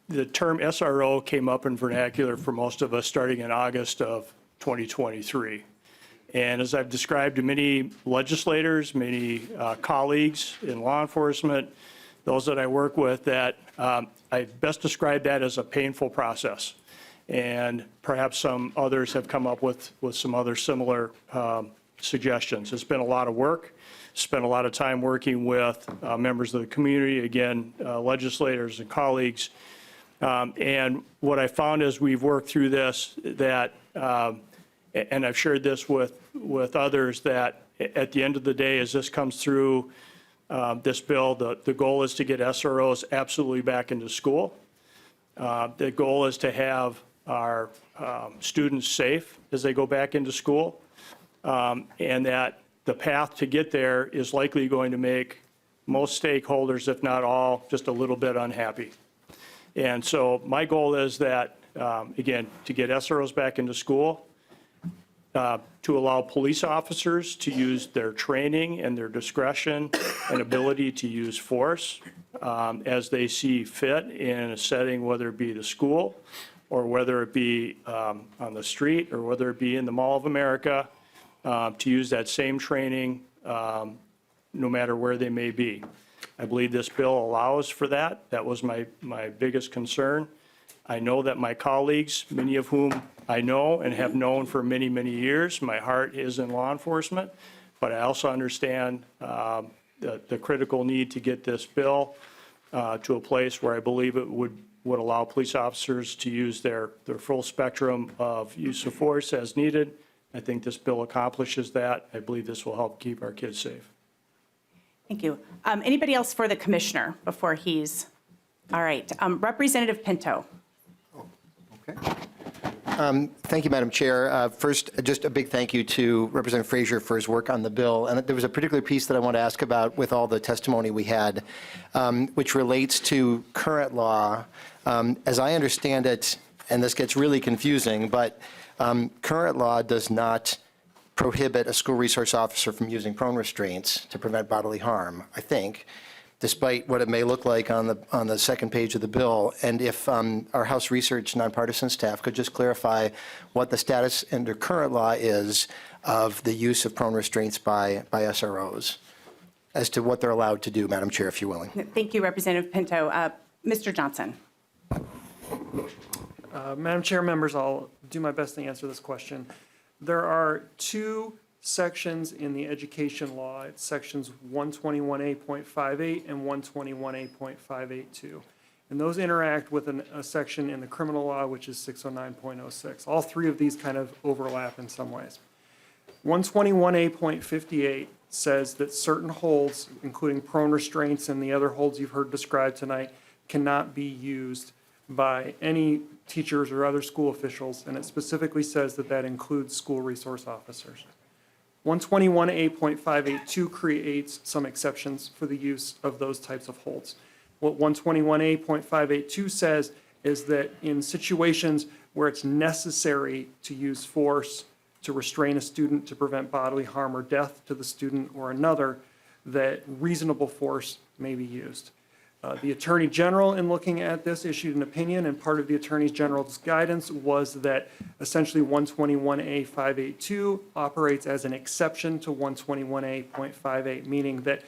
The term SRO came up in vernacular for most of us starting in August of 2023. And as I've described to many legislators, many colleagues in law enforcement, those that I work with, that I best describe that as a painful process. And perhaps some others have come up with some other similar suggestions. It's been a lot of work. Spent a lot of time working with members of the community, again, legislators and colleagues. And what I found as we've worked through this, that, and I've shared this with others, that at the end of the day, as this comes through this bill, the goal is to get SROs absolutely back into school. The goal is to have our students safe as they go back into school, and that the path to get there is likely going to make most stakeholders, if not all, just a little bit unhappy. And so my goal is that, again, to get SROs back into school, to allow police officers to use their training and their discretion and ability to use force as they see fit in a setting, whether it be the school or whether it be on the street or whether it be in the Mall of America, to use that same training no matter where they may be. I believe this bill allows for that. That was my biggest concern. I know that my colleagues, many of whom I know and have known for many, many years, my heart is in law enforcement, but I also understand the critical need to get this bill to a place where I believe it would allow police officers to use their full spectrum of use of force as needed. I think this bill accomplishes that. I believe this will help keep our kids safe. Thank you. Anybody else for the commissioner before he's, all right. Representative Pinto. Thank you, Madam Chair. First, just a big thank you to Representative Frazier for his work on the bill. And there was a particular piece that I want to ask about with all the testimony we had, which relates to current law. As I understand it, and this gets really confusing, but current law does not prohibit a school resource officer from using prone restraints to prevent bodily harm, I think, despite what it may look like on the second page of the bill. And if our House Research nonpartisan staff could just clarify what the status under current law is of the use of prone restraints by SROs, as to what they're allowed to do, Madam Chair, if you're willing. Thank you, Representative Pinto. Mr. Johnson. Madam Chair, members, I'll do my best to answer this question. There are two sections in the education law. It's sections 121A.58 and 121A.582. And those interact with a section in the criminal law, which is 609.06. All three of these kind of overlap in some ways. 121A.58 says that certain holds, including prone restraints and the other holds you've heard described tonight, cannot be used by any teachers or other school officials, and it specifically says that that includes school resource officers. 121A.582 creates some exceptions for the use of those types of holds. What 121A.582 says is that in situations where it's necessary to use force to restrain a student to prevent bodily harm or death to the student or another, that reasonable force may be used. The Attorney General, in looking at this, issued an opinion, and part of the Attorney General's guidance was that essentially 121A.582 operates as an exception to 121A.58, meaning that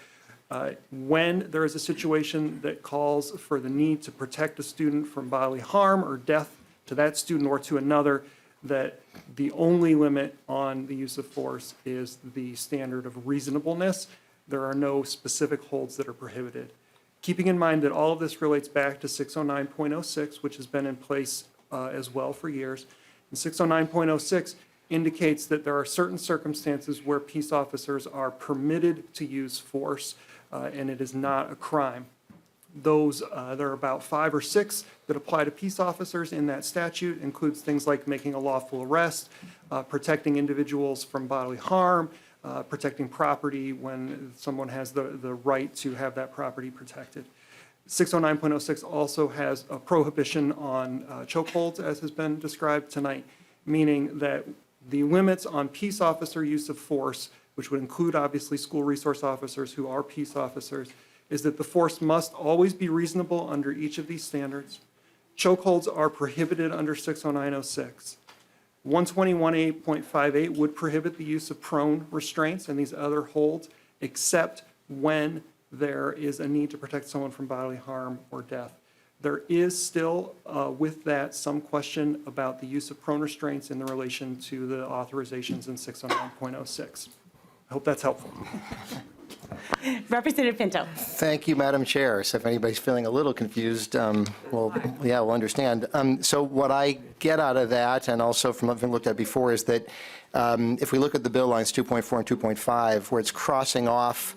when there is a situation that calls for the need to protect a student from bodily harm or death to that student or to another, that the only limit on the use of force is the standard of reasonableness. There are no specific holds that are prohibited. Keeping in mind that all of this relates back to 609.06, which has been in place as well for years. And 609.06 indicates that there are certain circumstances where peace officers are permitted to use force, and it is not a crime. Those, there are about 5 or 6 that apply to peace officers in that statute, includes things like making a lawful arrest, protecting individuals from bodily harm, protecting property when someone has the right to have that property protected. 609.06 also has a prohibition on chokeholds, as has been described tonight, meaning that the limits on peace officer use of force, which would include obviously school resource officers who are peace officers, is that the force must always be reasonable under each of these standards. Chokeholds are prohibited under 609.06. 121A.58 would prohibit the use of prone restraints and these other holds, except when there is a need to protect someone from bodily harm or death. There is still, with that, some question about the use of prone restraints in the relation to the authorizations in 609.06. I hope that's helpful. Representative Pinto. Thank you, Madam Chair. So if anybody's feeling a little confused, we'll understand. So what I get out of that, and also from having looked at before, is that if we look at the bill lines 2.4 and 2.5, where it's crossing off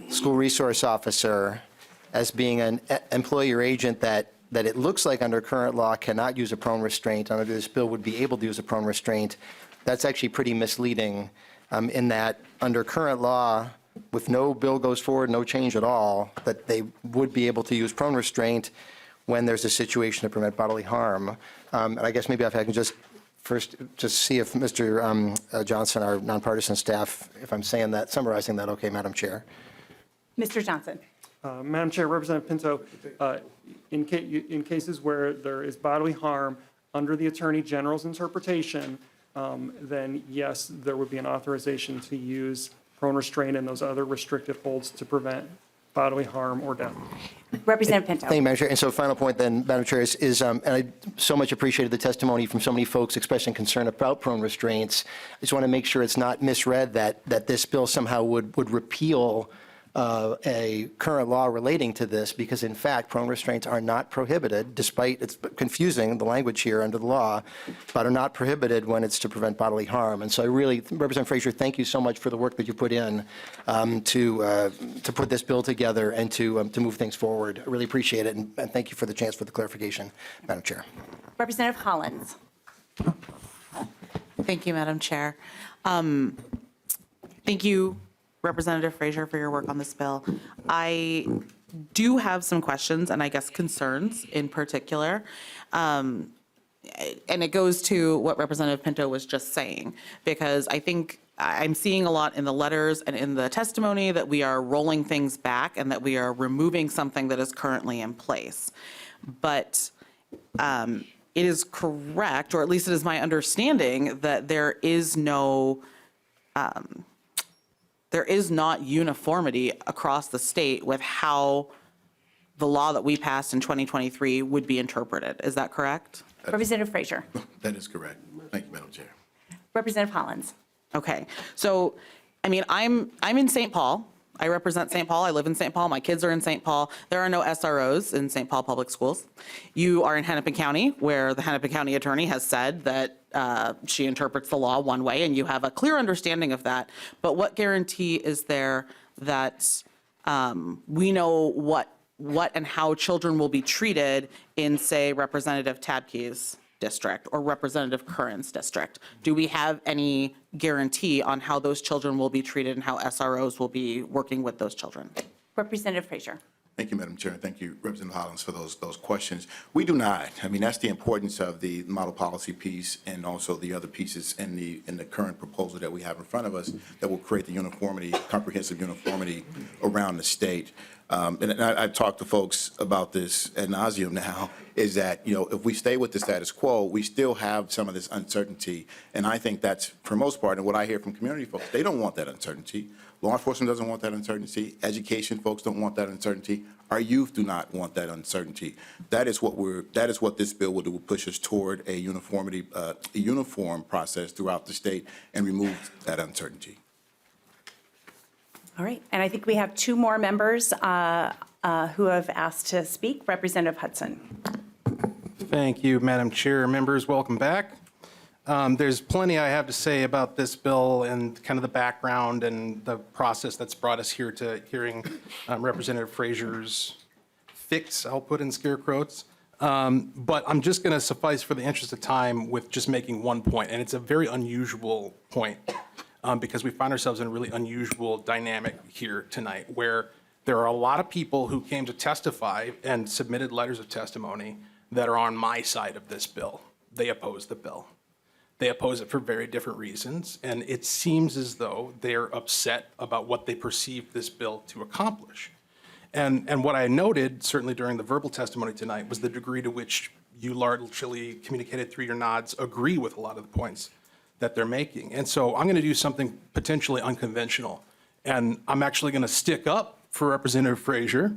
school resource officer as being an employee or agent that it looks like under current law cannot use a prone restraint, under this bill would be able to use a prone restraint, that's actually pretty misleading in that under current law, with no bill goes forward, no change at all, that they would be able to use prone restraint when there's a situation to prevent bodily harm. And I guess maybe if I can just first just see if Mr. Johnson, our nonpartisan staff, if I'm saying that, summarizing that okay, Madam Chair. Mr. Johnson. Madam Chair, Representative Pinto, in cases where there is bodily harm under the Attorney General's interpretation, then yes, there would be an authorization to use prone restraint and those other restricted holds to prevent bodily harm or death. Representative Pinto. Thank you, Madam Chair. And so final point then, Madam Chair, is and I so much appreciated the testimony from so many folks expressing concern about prone restraints. I just want to make sure it's not misread that this bill somehow would repeal a current law relating to this, because in fact, prone restraints are not prohibited, despite it's confusing, the language here under the law, but are not prohibited when it's to prevent bodily harm. And so I really, Representative Frazier, thank you so much for the work that you put in to put this bill together and to move things forward. I really appreciate it, and thank you for the chance for the clarification, Madam Chair. Representative Hollins. Thank you, Madam Chair. Thank you, Representative Frazier, for your work on this bill. I do have some questions and I guess concerns in particular. And it goes to what Representative Pinto was just saying, because I think I'm seeing a lot in the letters and in the testimony that we are rolling things back and that we are removing something that is currently in place. But it is correct, or at least it is my understanding, that there is not uniformity across the state with how the law that we passed in 2023 would be interpreted. Is that correct? Representative Frazier. That is correct. Thank you, Madam Chair. Representative Hollins. Okay. So, I mean, I'm in St. Paul. I represent St. Paul. I live in St. Paul. My kids are in St. Paul. There are no SROs in St. Paul Public Schools. You are in Hennepin County, where the Hennepin County attorney has said that she interprets the law one way, and you have a clear understanding of that. But what guarantee is there that we know what and how children will be treated in, say, Representative Tabke's district or Representative Curran's district? Do we have any guarantee on how those children will be treated and how SROs will be working with those children? Representative Frazier. Thank you, Madam Chair, and thank you, Representative Hollins, for those questions. We do not. I mean, that's the importance of the model policy piece and also the other pieces in the current proposal that we have in front of us that will create the uniformity, comprehensive uniformity around the state. And I've talked to folks about this ad nauseum now, is that, you know, if we stay with the status quo, we still have some of this uncertainty. And I think that's, for most part, and what I hear from community folks, they don't want that uncertainty. Law enforcement doesn't want that uncertainty. Education folks don't want that uncertainty. Our youth do not want that uncertainty. That is what this bill will do, will push us toward a uniform process throughout the state and remove that uncertainty. All right, and I think we have two more members who have asked to speak. Representative Hudson. Thank you, Madam Chair. Members, welcome back. There's plenty I have to say about this bill and kind of the background and the process that's brought us here to hearing Representative Frazier's fix, I'll put in scare quotes. But I'm just going to suffice for the interest of time with just making one point, and it's a very unusual point because we find ourselves in a really unusual dynamic here tonight where there are a lot of people who came to testify and submitted letters of testimony that are on my side of this bill. They oppose the bill. They oppose it for very different reasons, and it seems as though they're upset about what they perceive this bill to accomplish. And what I noted, certainly during the verbal testimony tonight, was the degree to which you largely communicated through your nods agree with a lot of the points that they're making. And so I'm going to do something potentially unconventional, and I'm actually going to stick up for Representative Frazier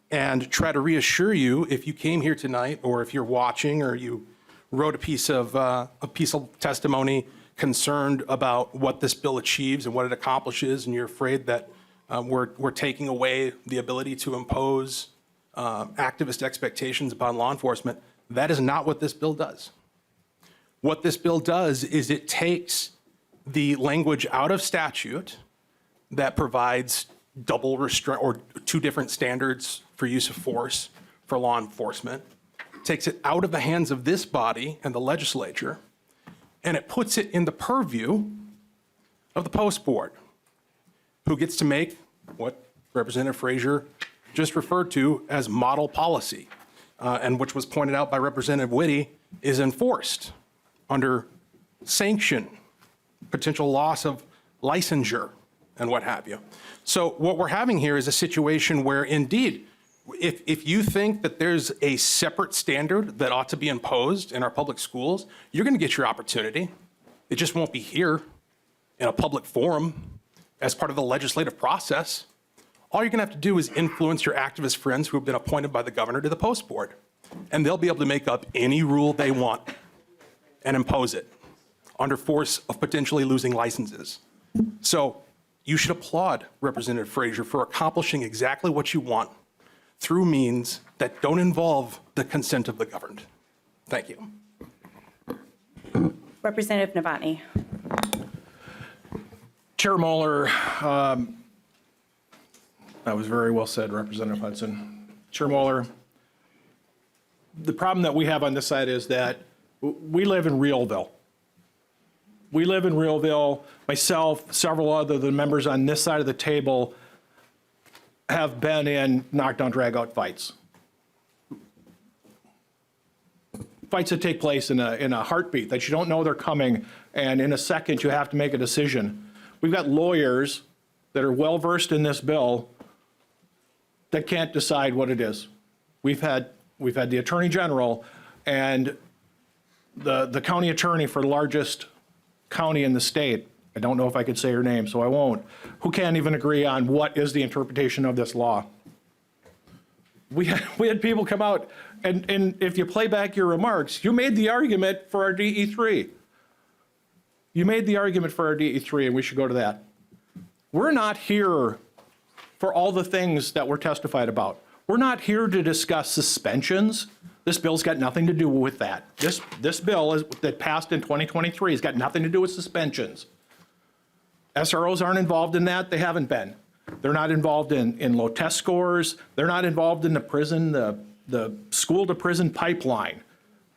and try to reassure you, if you came here tonight or if you're watching or you wrote a piece of testimony concerned about what this bill achieves and what it accomplishes, and you're afraid that we're taking away the ability to impose activist expectations upon law enforcement. That is not what this bill does. What this bill does is it takes the language out of statute that provides double restraint or two different standards for use of force for law enforcement, takes it out of the hands of this body and the legislature, and it puts it in the purview of the post board, who gets to make what Representative Frazier just referred to as model policy, and which was pointed out by Representative Whitty, is enforced under sanction, potential loss of licensure, and what have you. So what we're having here is a situation where, indeed, if you think that there's a separate standard that ought to be imposed in our public schools, you're going to get your opportunity. It just won't be here in a public forum as part of the legislative process. All you're going to have to do is influence your activist friends who have been appointed by the governor to the post board, and they'll be able to make up any rule they want and impose it under force of potentially losing licenses. So you should applaud Representative Frazier for accomplishing exactly what you want through means that don't involve the consent of the governed. Thank you. Representative Novotny. Chair Moeller, that was very well said, Representative Hudson. Chair Moeller, the problem that we have on this side is that we live in Realville. We live in Realville. Myself, several other the members on this side of the table have been in knockdown, drag-out fights. Fights that take place in a heartbeat, that you don't know they're coming, and in a second you have to make a decision. We've got lawyers that are well-versed in this bill that can't decide what it is. We've had the Attorney General and the county attorney for the largest county in the state, I don't know if I could say her name, so I won't, who can't even agree on what is the interpretation of this law. We had people come out, and if you play back your remarks, you made the argument for our DE3. You made the argument for our DE3, and we should go to that. We're not here for all the things that were testified about. We're not here to discuss suspensions. This bill's got nothing to do with that. This bill that passed in 2023 has got nothing to do with suspensions. SROs aren't involved in that. They haven't been. They're not involved in low test scores. They're not involved in the prison, the school to prison pipeline.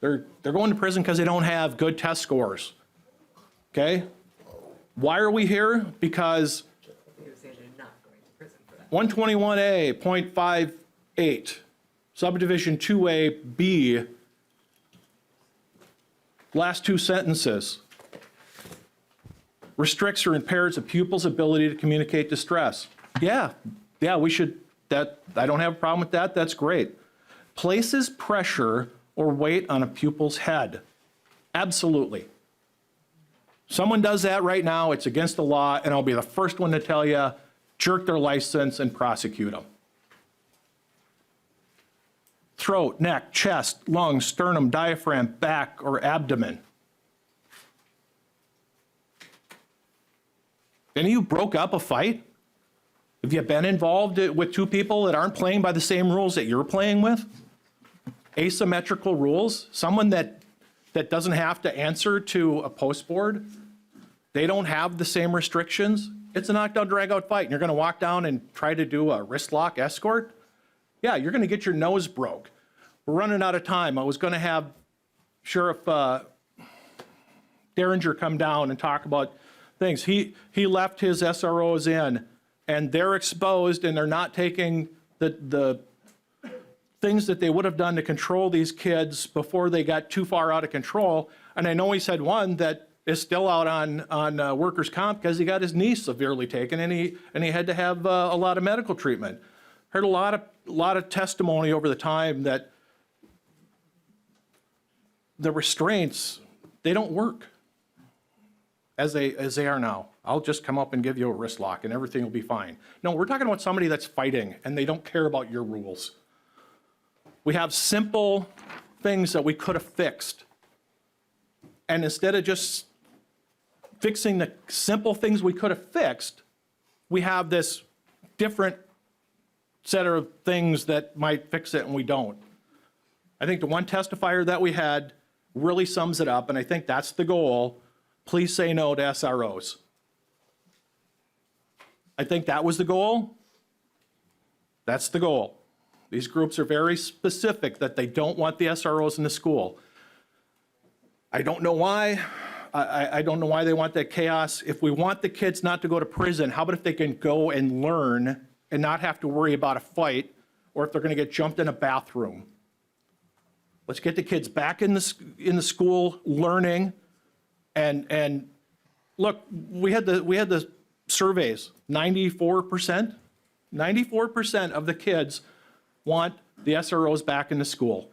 They're going to prison because they don't have good test scores. Okay? Why are we here? Because 121A.5 8, subdivision 2A, B, last two sentences. Restricts or impairs a pupil's ability to communicate distress. Yeah, we should, I don't have a problem with that, that's great. Places pressure or weight on a pupil's head. Absolutely. Someone does that right now, it's against the law, and I'll be the first one to tell you, jerk their license and prosecute them. Throat, neck, chest, lungs, sternum, diaphragm, back, or abdomen. Any of you broke up a fight? Have you been involved with two people that aren't playing by the same rules that you're playing with? Asymmetrical rules? Someone that doesn't have to answer to a post board? They don't have the same restrictions? It's a knockdown, drag-out fight, and you're going to walk down and try to do a wrist lock escort? Yeah, you're going to get your nose broke. We're running out of time. I was going to have Sheriff Daringer come down and talk about things. He left his SROs in, and they're exposed, and they're not taking the things that they would have done to control these kids before they got too far out of control. And I know he's had one that is still out on workers' comp because he got his knee severely taken, and he had to have a lot of medical treatment. Heard a lot of testimony over the time that the restraints, they don't work as they are now. I'll just come up and give you a wrist lock and everything will be fine. No, we're talking about somebody that's fighting and they don't care about your rules. We have simple things that we could have fixed. And instead of just fixing the simple things we could have fixed, we have this different set of things that might fix it and we don't. I think the one testifier that we had really sums it up, and I think that's the goal. Please say no to SROs. I think that was the goal. That's the goal. These groups are very specific that they don't want the SROs in the school. I don't know why. I don't know why they want that chaos. If we want the kids not to go to prison, how about if they can go and learn and not have to worry about a fight or if they're going to get jumped in a bathroom? Let's get the kids back in the school learning. And look, we had the surveys. 94% of the kids want the SROs back in the school.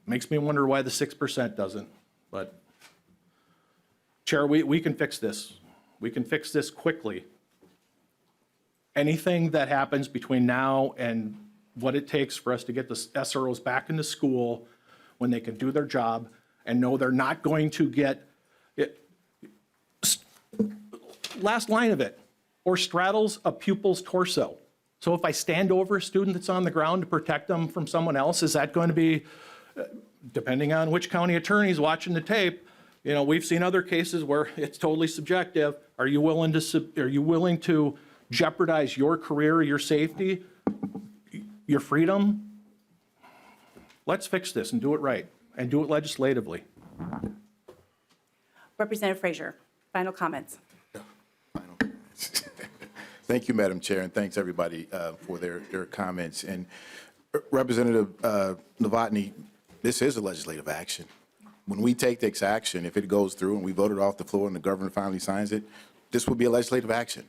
Makes me wonder why the 6% doesn't. But Chair, we can fix this. We can fix this quickly. Anything that happens between now and what it takes for us to get the SROs back into school when they can do their job and know they're not going to get it. Last line of it, or straddles a pupil's torso. So if I stand over a student that's on the ground to protect them from someone else, is that going to be, depending on which county attorney's watching the tape, you know, we've seen other cases where it's totally subjective. Are you willing to jeopardize your career, your safety, your freedom? Let's fix this and do it right and do it legislatively. Representative Frazier, final comments. Thank you, Madam Chair, and thanks everybody for their comments. And Representative Novotny, this is a legislative action. When we take this action, if it goes through and we vote it off the floor and the governor finally signs it, this will be a legislative action.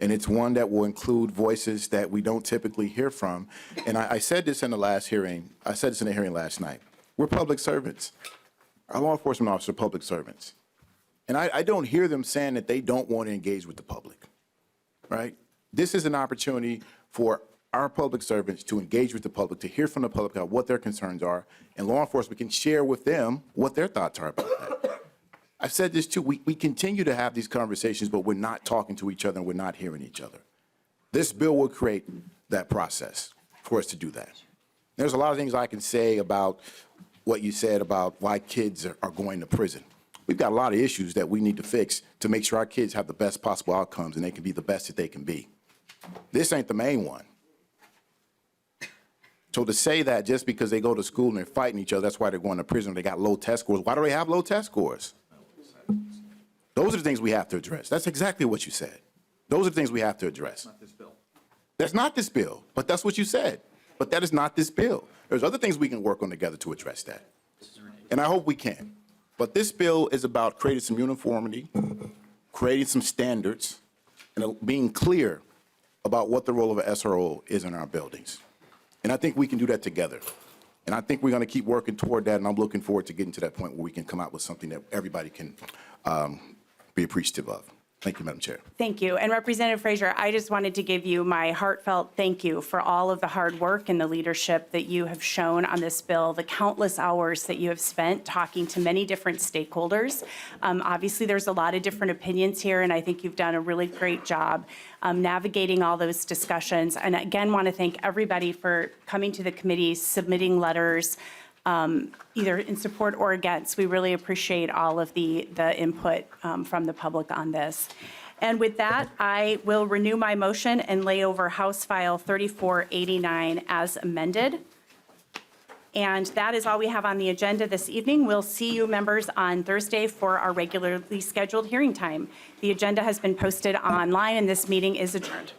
And it's one that will include voices that we don't typically hear from. And I said this in the last hearing. I said this in the hearing last night. We're public servants. Our law enforcement officers are public servants. And I don't hear them saying that they don't want to engage with the public, right? This is an opportunity for our public servants to engage with the public, to hear from the public about what their concerns are, and law enforcement can share with them what their thoughts are about that. I've said this too, we continue to have these conversations, but we're not talking to each other and we're not hearing each other. This bill will create that process for us to do that. There's a lot of things I can say about what you said about why kids are going to prison. We've got a lot of issues that we need to fix to make sure our kids have the best possible outcomes and they can be the best that they can be. This ain't the main one. So to say that just because they go to school and they're fighting each other, that's why they're going to prison, they got low test scores. Why do they have low test scores? Those are the things we have to address. That's exactly what you said. Those are the things we have to address. Not this bill. That's not this bill, but that's what you said. But that is not this bill. There's other things we can work on together to address that. And I hope we can. But this bill is about creating some uniformity, creating some standards, and being clear about what the role of an SRO is in our buildings. And I think we can do that together. And I think we're going to keep working toward that, and I'm looking forward to getting to that point where we can come out with something that everybody can be appreciative of. Thank you, Madam Chair. Thank you. And Representative Frazier, I just wanted to give you my heartfelt thank you for all of the hard work and the leadership that you have shown on this bill, the countless hours that you have spent talking to many different stakeholders. Obviously, there's a lot of different opinions here, and I think you've done a really great job navigating all those discussions. And again, want to thank everybody for coming to the committee, submitting letters, either in support or against. We really appreciate all of the input from the public on this. And with that, I will renew my motion and lay over House File 3489 as amended. And that is all we have on the agenda this evening. We'll see you, members, on Thursday for our regularly scheduled hearing time. The agenda has been posted online, and this meeting is adjourned.